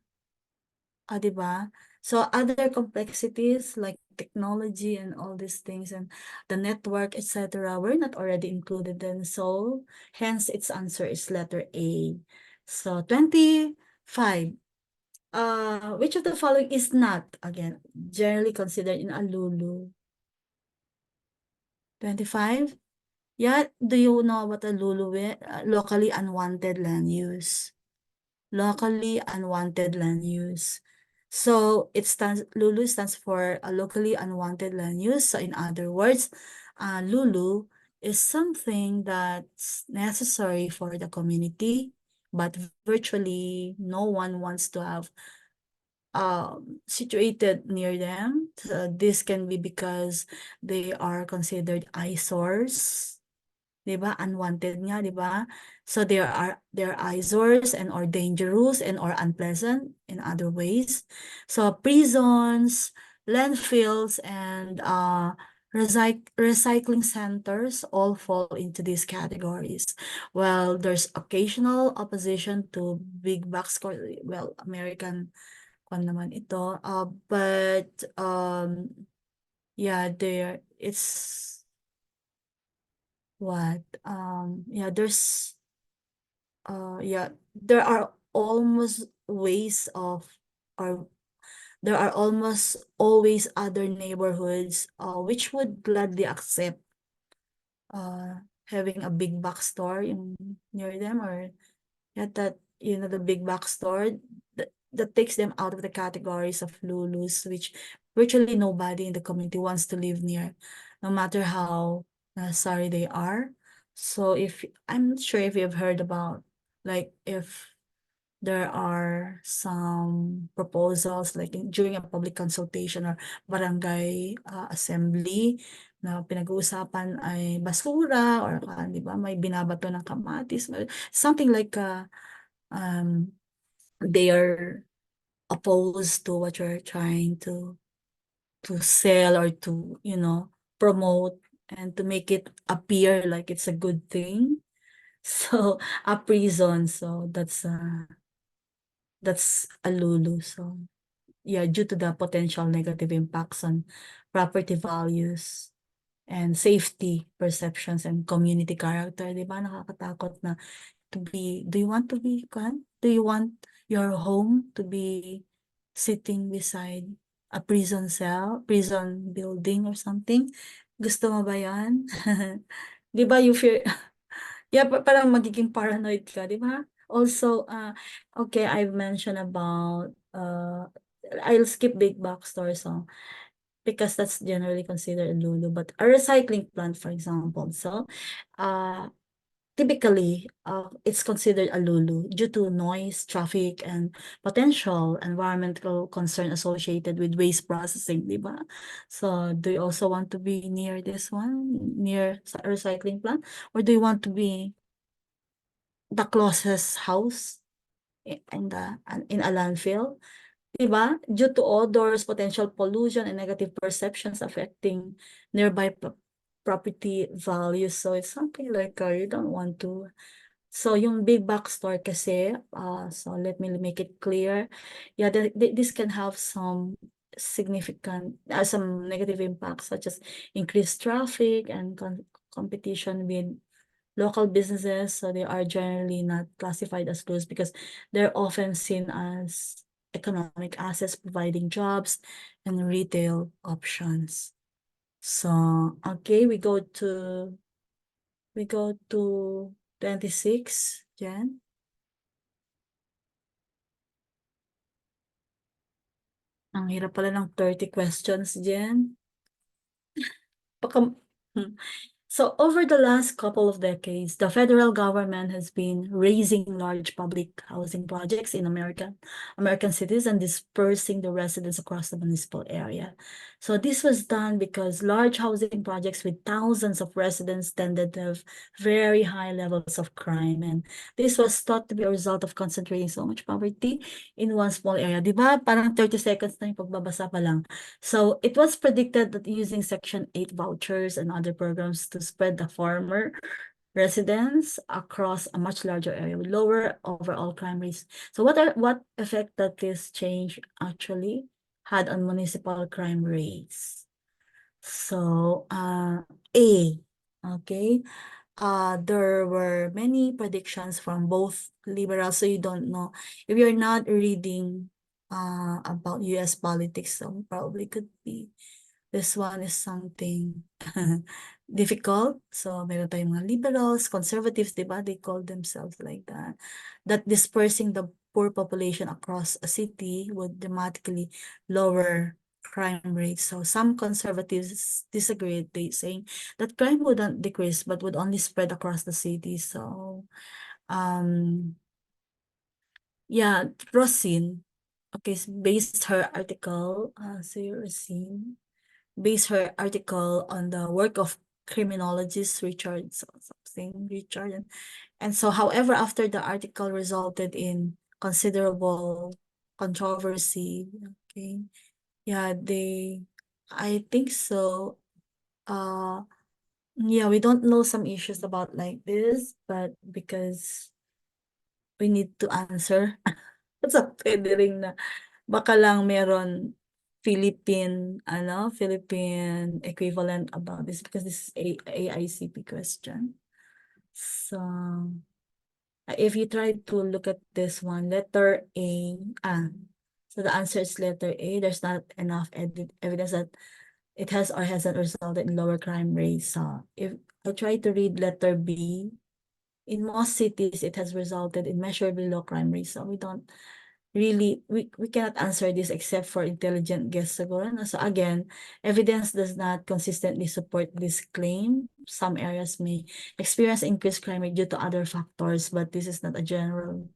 Di ba? So other complexities like technology and all these things and the network, etc., were not already included then. So hence its answer is letter A. So 25. Which of the following is not, again, generally considered in a Lulu? 25? Yeah, do you know what a Lulu is? Locally unwanted land use. Locally unwanted land use. So Lulu stands for a locally unwanted land use. So in other words, Lulu is something that's necessary for the community, but virtually no one wants to have situated near them. So this can be because they are considered eyesores. 'Di ba? Unwanted nga, 'di ba? So there are eyesores and or dangerous and or unpleasant in other ways. So prisons, landfills, and recycling centers all fall into these categories. Well, there's occasional opposition to big box, well, American kwan naman ito. But yeah, it's what yeah, there are almost ways of or there are almost always other neighborhoods which would gladly accept having a big box store in near them, or that the big box store that takes them out of the categories of Lulus, which virtually nobody in the community wants to live near, no matter how sorry they are. So if I'm not sure if you've heard about, like, if there are some proposals like during a public consultation or barangay assembly na pinag-uusapan ay basura or di ba may binabato ng kamatis, something like um they are opposed to what you're trying to sell or to promote and to make it appear like it's a good thing. So a prison, so that's a lulu. So yeah, due to the potential negative impacts on property values and safety perceptions and community character, di ba? Nakakatakot na do you want your home to be sitting beside a prison cell, prison building or something? Gusto mo ba yan? Di ba you fear, yeah, parang magiging paranoid ka, di ba? Also, okay, I've mentioned about, I'll skip big box stores, so, because that's generally considered a lulu, but a recycling plant, for example. So, uh, typically, it's considered a lulu due to noise, traffic, and potential environmental concern associated with waste processing, di ba? So, do you also want to be near this one, near a recycling plant, or do you want to be the closest house in a landfill? Diba? Due to odors, potential pollution, and negative perceptions affecting nearby property values. So it's something like you don't want to. So yung big box store kasi, so let me make it clear. Yeah, this can have some significant, some negative impacts such as increased traffic and competition with local businesses. So they are generally not classified as goods because they're often seen as economic assets providing jobs and retail options. So, okay, we go to 26, Jen. Ang hirap pala ng 30 questions, Jen. Baka, hmm. So over the last couple of decades, the federal government has been raising large public housing projects in American cities and dispersing the residents across the municipal area. So this was done because large housing projects with thousands of residents tended to have very high levels of crime. And this was thought to be a result of concentrating so much poverty in one small area. Diba? Parang 30 seconds na yung pagbabasa pa lang. So it was predicted that using Section 8 vouchers and other programs to spread the former residents across a much larger area with lower overall crime rates. So what effect that this change actually had on municipal crime rates? So A, okay. There were many predictions from both liberals, so you don't know. If you're not reading about US politics, so probably could be this one is something difficult. So, meron tayong mga liberals, conservatives, di ba? They call themselves like that. That dispersing the poor population across a city would dramatically lower crime rates. So, some conservatives disagree. They saying that crime wouldn't decrease, but would only spread across the city. So, yeah, Rosin, okay, based her article, say Rosin, based her article on the work of criminologist Richard something Richard and so however after the article resulted in considerable controversy, okay, yeah, I think so, yeah, we don't know some issues about like this, but because we need to answer. So pwede rin na baka lang meron Philippine equivalent about this because this is a AICP question. So if you try to look at this one, letter A, so the answer is letter A. There's not enough evidence that it has or hasn't resulted in lower crime rates. So if I try to read letter B, in most cities, it has resulted in measurably low crime rates. So we don't really, we cannot answer this except for intelligent guess siguro. No? So again, evidence does not consistently support this claim. Some areas may experience increased crime rate due to other factors, but this is not a general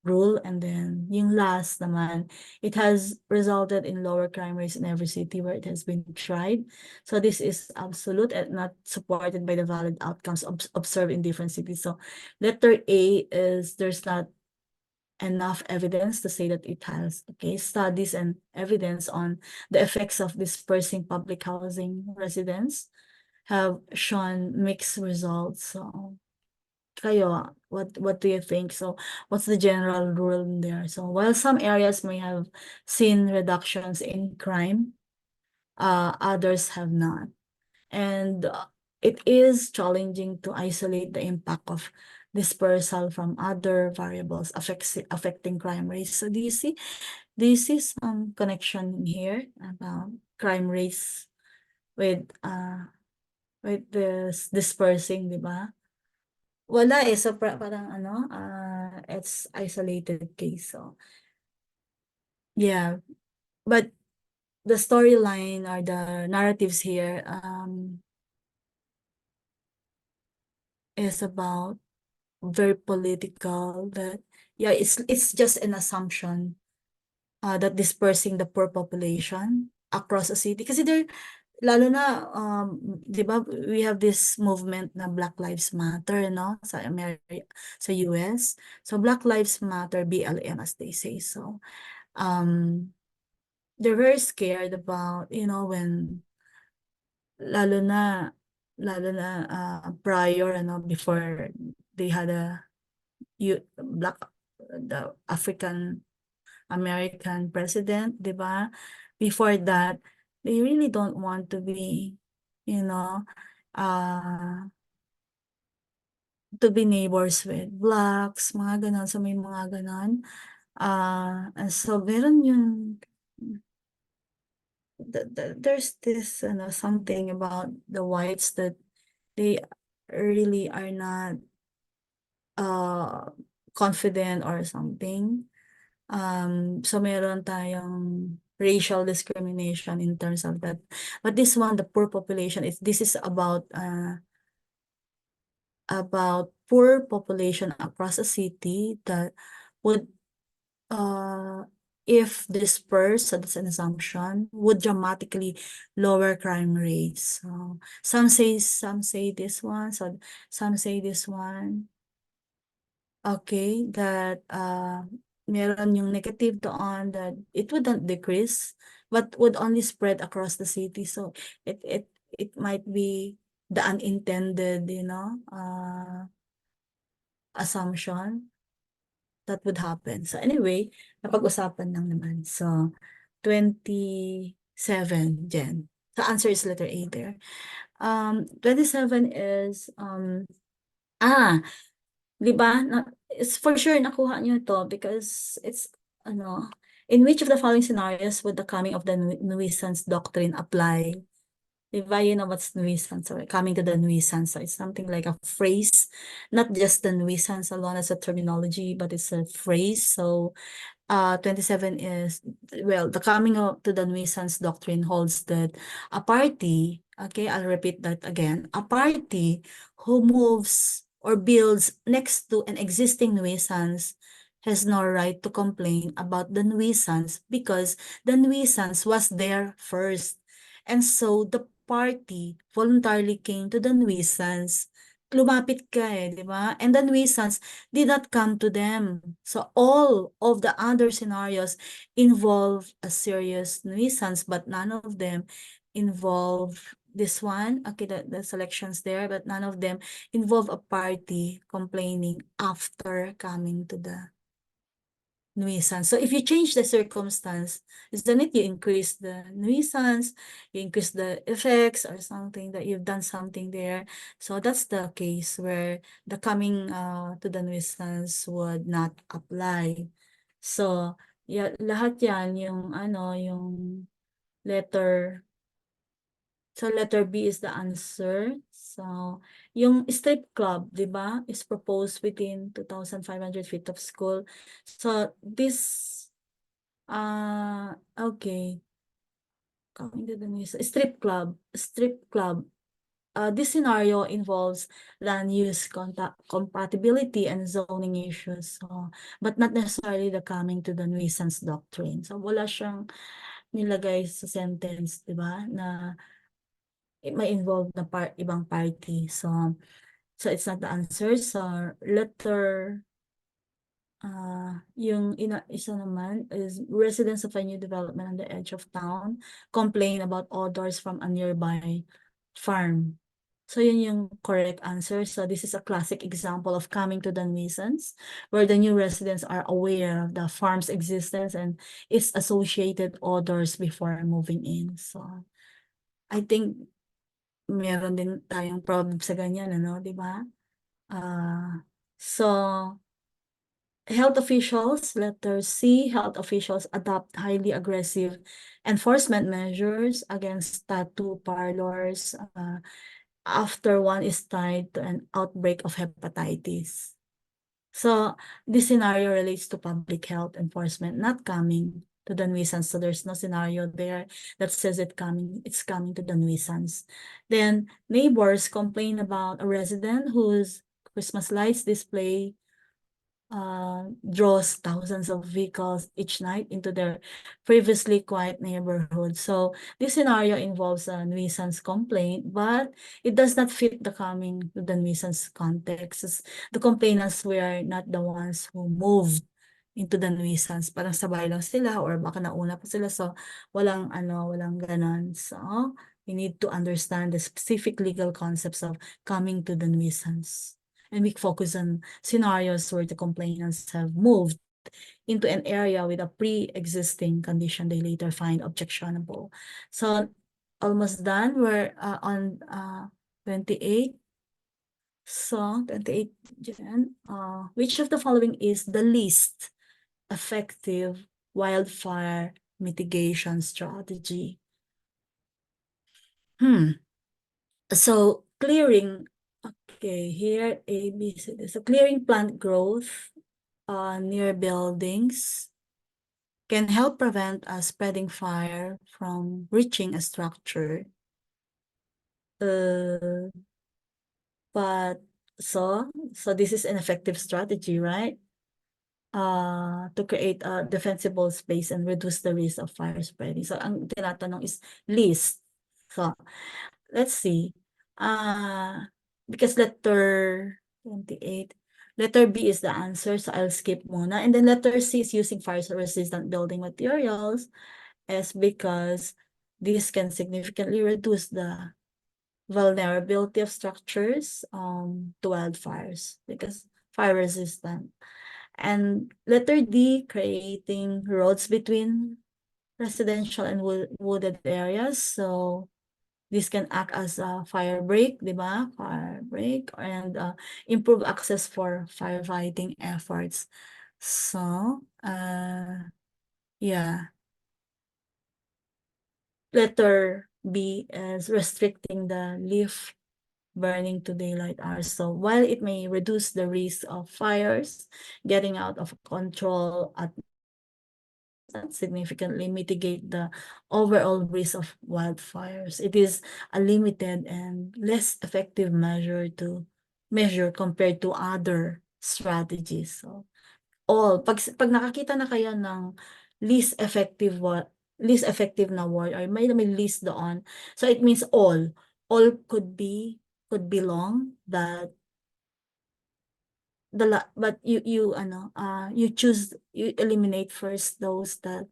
rule. And then yung last naman, it has resulted in lower crime rates in every city where it has been tried. So this is absolute and not supported by the valid outcomes observed in different cities. So letter A is there's not enough evidence to say that it has, okay, studies and evidence on the effects of dispersing public housing residents have shown mixed results. So kayo, what do you think? So what's the general rule in there? So while some areas may have seen reductions in crime, others have not. And it is challenging to isolate the impact of dispersal from other variables affecting crime rates. So do you see some connection here about crime rates with this dispersing, di ba? Wala eh. So parang it's isolated case. So yeah, but the storyline or the narratives here is about very political, that yeah, it's just an assumption that dispersing the poor population across a city. Kasi there, lalo na, di ba, we have this movement na Black Lives Matter, no? Sa America, sa US. So Black Lives Matter, BLM as they say. So, they're very scared about, when, lalo na, prior, before they had black, the African American president, di ba? Before that, they really don't want to be, you know, uh, to be neighbors with blacks, mga ganon. So may mga ganon. So meron yung, there's this, something about the whites that they really are not uh confident or something. So meron tayong racial discrimination in terms of that. But this one, the poor population, this is about poor population across a city that would, uh, if dispersed, so that's an assumption, would dramatically lower crime rates. So some say this one, so some say this one. Okay, that meron yung negative doon that it would not decrease, but would only spread across the city. So it might be the unintended, assumption that would happen. So anyway, napag-usapan lang naman. So 27, Jen. The answer is letter A there. 27 is ah, di ba? It's for sure nakuha niyo to because it's in which of the following scenarios would the coming of the nuisance doctrine apply? Di ba, you know what's nuisance, or coming to the nuisance? So it's something like a phrase, not just the nuisance alone as a terminology, but it's a phrase. So 27 is, well, the coming to the nuisance doctrine holds that a party, okay, I'll repeat that again, a party who moves or builds next to an existing nuisance has no right to complain about the nuisance because the nuisance was there first. And so the party voluntarily came to the nuisance. Lumapit ka di ba? And the nuisance did not come to them. So all of the other scenarios involve a serious nuisance, but none of them involve this one. Okay, the selections there, but none of them involve a party complaining after coming to the nuisance. So if you change the circumstance, isn't it you increase the nuisance, you increase the effects or something that you've done something there. So that's the case where the coming to the nuisance would not apply. So yeah, lahat yan yung yung letter. So letter B is the answer. So yung strip club, 'di ba, is proposed within 2,500 feet of school. So this okay. Coming to the news. Strip club. This scenario involves land use compatibility and zoning issues. So, but not necessarily the coming to the nuisance doctrine. So wala siyang nilagay sa sentence, 'di ba, na may involve na ibang party. So it's not the answer. So letter yung isa naman is residents of a new development on the edge of town complain about odors from a nearby farm. So yun yung correct answer. So this is a classic example of coming to the nuisance, where the new residents are aware of the farm's existence and its associated odors before moving in. So I think meron din tayong problem sa ganyan, di ba? So health officials, letter C, health officials adopt highly aggressive enforcement measures against tattoo parlors after one is tied to an outbreak of hepatitis. So this scenario relates to public health enforcement, not coming to the nuisance. So there's no scenario there that says it's coming to the nuisance. Then neighbors complain about a resident whose Christmas lights display draws thousands of vehicles each night into their previously quiet neighborhood. So this scenario involves a nuisance complaint, but it does not fit the coming to the nuisance context. As the complainants were not the ones who moved into the nuisance. Parang sabay lang sila or baka nauna pa sila. So walang ganon. So we need to understand the specific legal concepts of coming to the nuisance. And we focus on scenarios where the complainants have moved into an area with a pre-existing condition they later find objectionable. So almost done. We're on 28. So 28, Jen. Which of the following is the least effective wildfire mitigation strategy? So clearing, okay, here A, B, C, D. So clearing plant growth near buildings can help prevent a spreading fire from reaching a structure. But so this is an effective strategy, right? To create a defensible space and reduce the risk of fire spreading. So ang tinatanong is least. So let's see. Because letter 28, letter B is the answer, so I'll skip muna. And then letter C is using fire-resistant building materials, is because this can significantly reduce the vulnerability of structures to wildfires because fire-resistant. And letter D, creating roads between residential and wooded areas. So this can act as a fire break, di ba? Fire break, and improve access for firefighting efforts. So, yeah. Letter B is restricting the leaf burning to daylight hours. So while it may reduce the risk of fires getting out of control at significantly mitigate the overall risk of wildfires. It is a limited and less effective measure compared to other strategies. So pag nakakita na kayo ng least effective na word or may list doon. So it means all could belong that but you eliminate first those that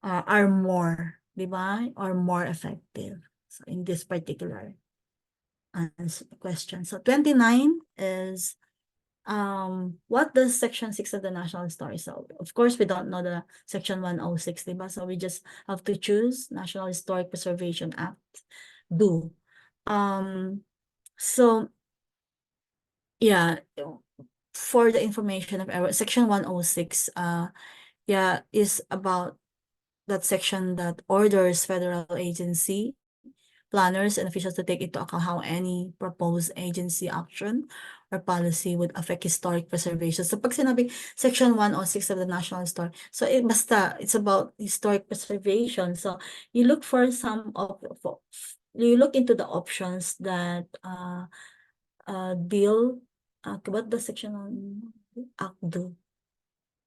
are more, di ba? Or more effective. So in this particular question. So 29 is what does section 6 of the National Historic? So of course we don't know the section 106, diba? So we just have to choose National Historic Preservation Act do. So yeah, for the information of error, section 106 yeah, is about that section that orders federal agency planners and officials to take into account how any proposed agency action or policy would affect historic preservation. So pag sinabi section 106 of the National Historic, so it's about historic preservation. So you look for you look into the options that deal what the section on act do.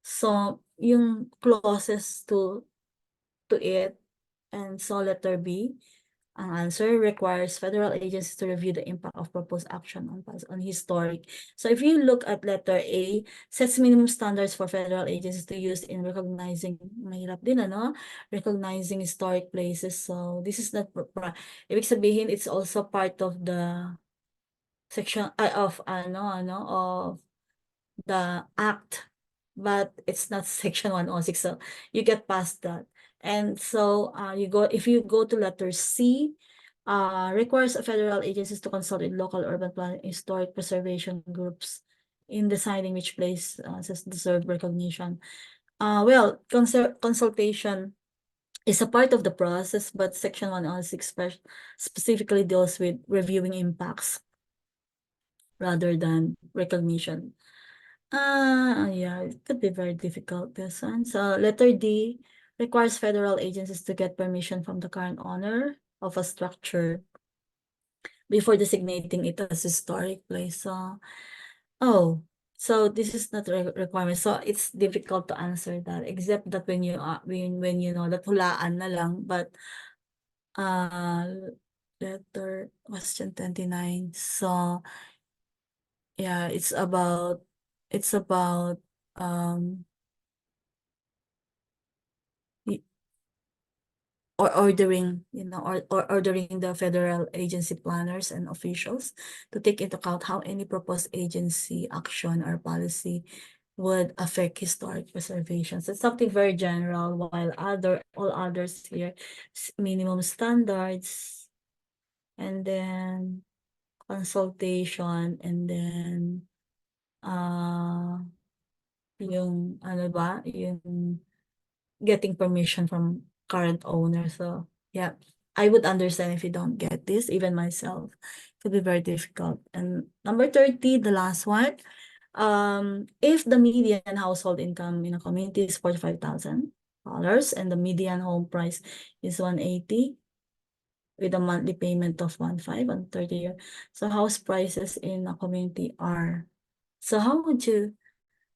So yung clauses to it, and so letter B, ang answer requires federal agencies to review the impact of proposed action on historic. So if you look at letter A, sets minimum standards for federal agencies to use in recognizing, mahirap din ano, recognizing historic places. So this is not, ibig sabihin it's also part of the section of the act, but it's not section 106, so you get past that. And so if you go to letter C, requires federal agencies to consult with local urban planning historic preservation groups in deciding which place deserve recognition. Well, consultation is a part of the process, but section 106 specifically deals with reviewing impacts rather than recognition. Yeah, it could be very difficult, this one. So letter D requires federal agencies to get permission from the current owner of a structure before designating it as historic place. Oh, so this is not a requirement. So it's difficult to answer that, except that when you know that hulaan na lang. But letter question 29. So yeah, it's about y- or ordering, or ordering the federal agency planners and officials to take into account how any proposed agency action or policy would affect historic preservation. So it's something very general, while all others here, minimum standards, and then consultation, and then yung ano ba, yung getting permission from current owner. So yeah, I would understand if you don't get this, even myself. It could be very difficult. And number 30, the last one. If the median household income in a community is $45,000 and the median home price is 180 with a monthly payment of 1.5 on 30 year. So house prices in a community are. So how would you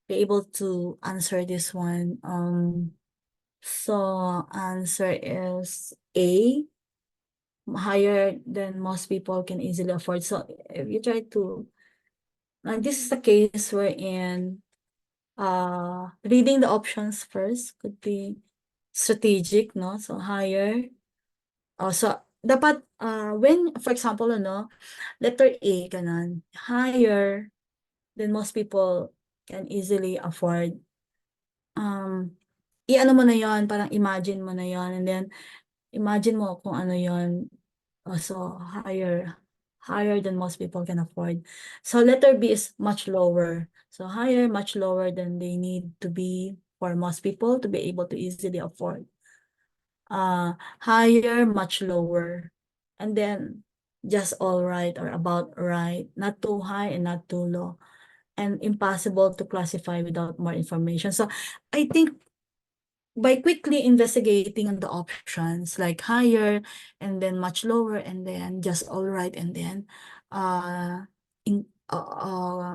be able to answer this one? So answer is A, higher than most people can easily afford. So if you try to, this is a case wherein reading the options first could be strategic, no? So higher. So dapat when, for example, letter A, ganun, higher than most people can easily afford. I-ano mo na yon, parang imagine mo na yon, and then imagine mo kung ano yon. So higher than most people can afford. So letter B is much lower. So higher, much lower than they need to be for most people to be able to easily afford. Higher, much lower. And then just all right or about right, not too high and not too low, and impossible to classify without more information. So I think by quickly investigating on the options like higher and then much lower and then just all right and then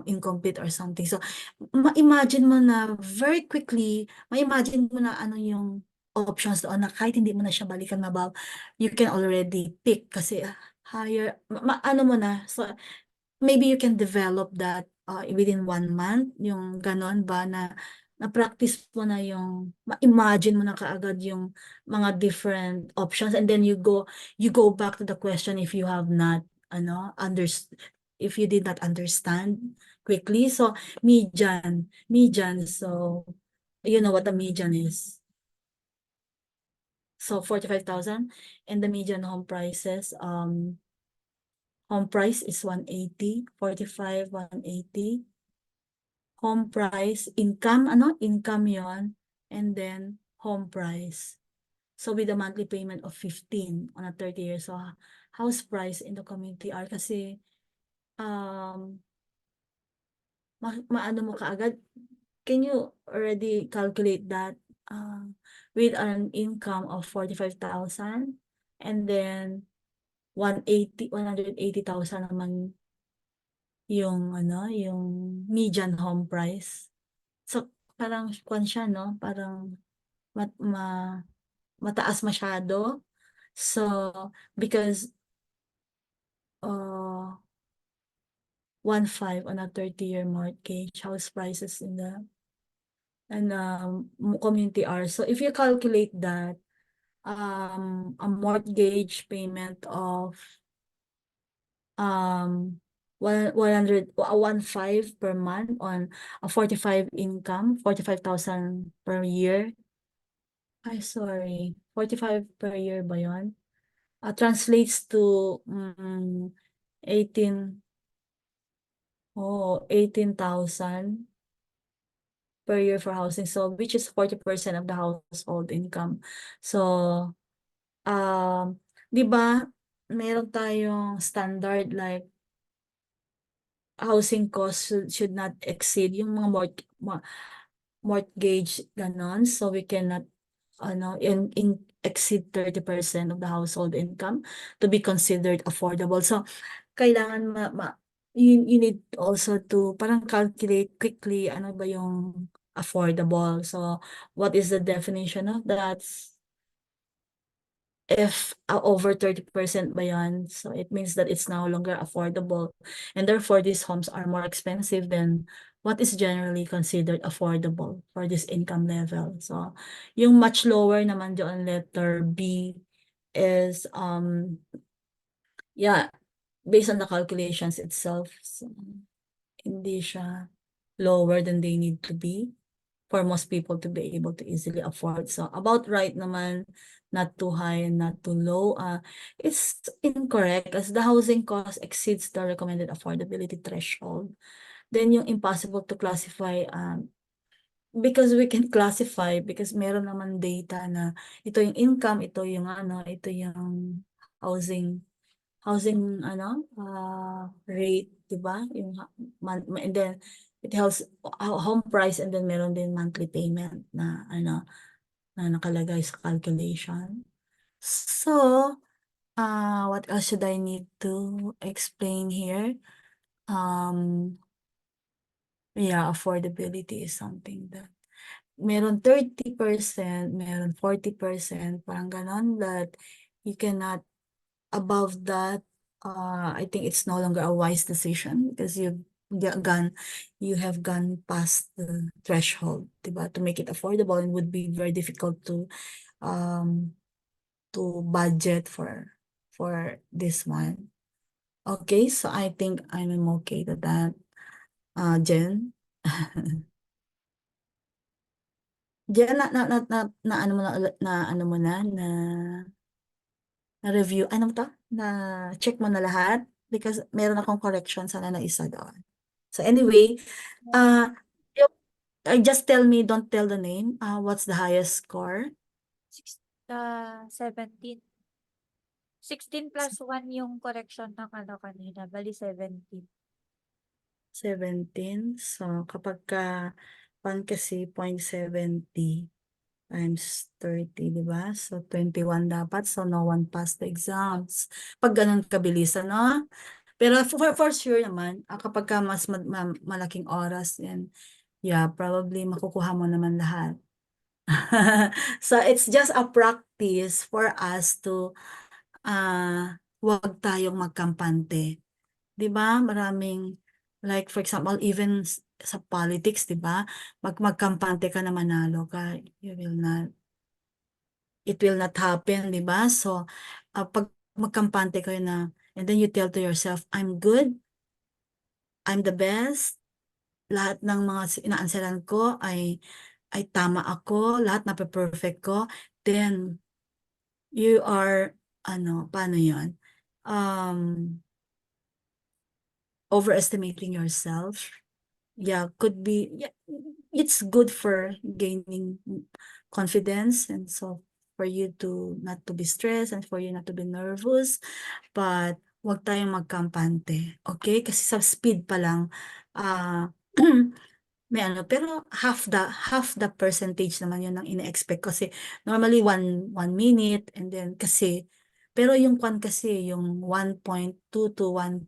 incomplete or something. So ma-imagine mo na very quickly, ma-imagine mo na ano yung options doon, na kahit hindi mo na siya balikan mabaw, you can already pick kasi higher, ano mo na. So maybe you can develop that within 1 month, yung ganon ba na na-practice mo na yung, ma-imagine mo na kaagad yung mga different options, and then you go back to the question if you have not, if you did not understand quickly. So, median, so, you know what the median is. So, 45,000, and the median home prices, home price is 180, 45, 180. Home price, income, income yon, and then home price. So with a monthly payment of 15 on a 30 years. So house price in the community are kasi, maano mo kaagad, can you already calculate that with an income of 45,000 and then 180,000 naman yung yung median home price. So parang kwan siya, no? Parang mataas masyado. So because 1.5 on a 30-year mortgage, house prices in the community are. So if you calculate that, a mortgage payment of 1.5 per month on a 45,000 per year. Ay, sorry. 45 per year ba yun? Translates to 18,000 per year for housing. So, which is 40% of the household income. So, di ba, meron tayong standard like housing cost should not exceed yung mga mortgage, ganon. So, we cannot exceed 30% of the household income to be considered affordable. So, kailangan you need also to parang calculate quickly ano ba yung affordable. So, what is the definition of that? If over 30% ba yan, so it means that it's no longer affordable. And therefore, these homes are more expensive than what is generally considered affordable for this income level. So, yung much lower naman doon, letter B, is, yeah, based on the calculations itself, so, hindi siya lower than they need to be for most people to be able to easily afford. So about right naman, not too high and not too low. It's incorrect as the housing cost exceeds the recommended affordability threshold. Then yung impossible to classify, because we can classify because meron naman data na ito yung income, ito yung ito yung housing rate, 'di ba? Yung and then it has home price and then meron din monthly payment na na nakalagay sa calculation. So, what else should I need to explain here? Yeah, affordability is something that meron 30%, meron 40%, parang ganon, that you cannot above that. I think it's no longer a wise decision because you have gone past the threshold, diba, to make it affordable, and would be very difficult to budget for this one. Okay, so I think I'm okay to that. Jen? Jen, na ano mo na review, ano to? Na check mo na lahat? Because meron akong correction sana na isa doon. So anyway, uh, just tell me, don't tell the name. What's the highest score? 17. 16 plus 1 yung correction ng ano kanina, bali 17. 17. So kapag ka 1 kasi 0.70 times 30, di ba? So 21 dapat. So no one passed the exams. Pag ganun kabilisan, no? Pero for sure naman, kapag ka mas malaking oras, yan, yeah, probably makukuha mo naman lahat. So it's just a practice for us to wag tayong magkampante. 'Di ba? Maraming, like for example, even sa politics, 'di ba? Magkampante ka na manalo ka, it will not happen, 'di ba? So pag magkampante kayo na, and then you tell to yourself, I'm good, I'm the best, lahat ng mga inaansalan ko ay tama ako, lahat na perfect ko, then you are, paano yun? Overestimating yourself. Yeah, could be, yeah, it's good for gaining confidence, and so for you to not to be stressed and for you not to be nervous, but wag tayong magkampante, okay? Kasi sa speed pa lang, may pero half the percentage naman yun ang ine-expect, kasi normally 1 minute, and then kasi, pero yung kasi yung 1.2 to 1.6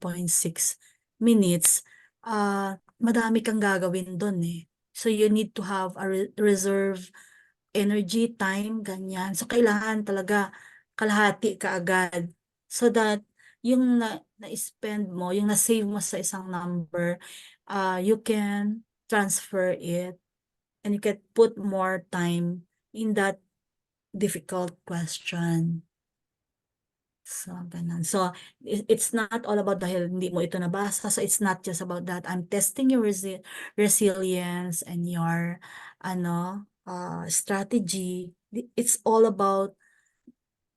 minutes, madami kang gagawin doon eh. So you need to have a reserve energy, time, ganyan. So kailangan talaga kalahati ka agad, so that yung na-spend mo, yung na-save mo sa isang number, you can transfer it and you can put more time in that difficult question. So, ganun. So, it's not all about dahil hindi mo ito nabasa. So, it's not just about that. I'm testing your resilience and your, strategy. It's all about,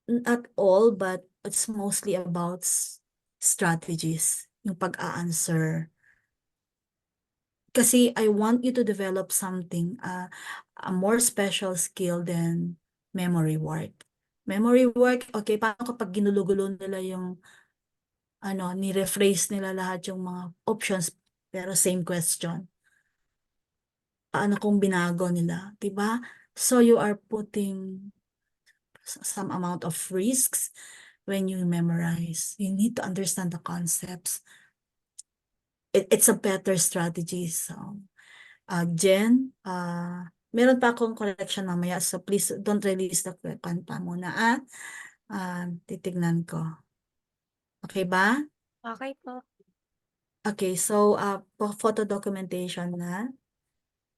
not all, but it's mostly about strategies, yung pag-a-answer. Kasi I want you to develop something, a more special skill than memory work. Memory work, okay, paano kapag ginulo-gulo nila yung, ni-rephrase nila lahat yung mga options, pero same question. Paano kung binago nila, 'di ba? So you are putting some amount of risks when you memorize. You need to understand the concepts. It's a better strategy. So, Jen, meron pa akong correction mamaya. So please don't release the kanta muna. Titignan ko. Okay ba? Okay po. Okay, so photo documentation na.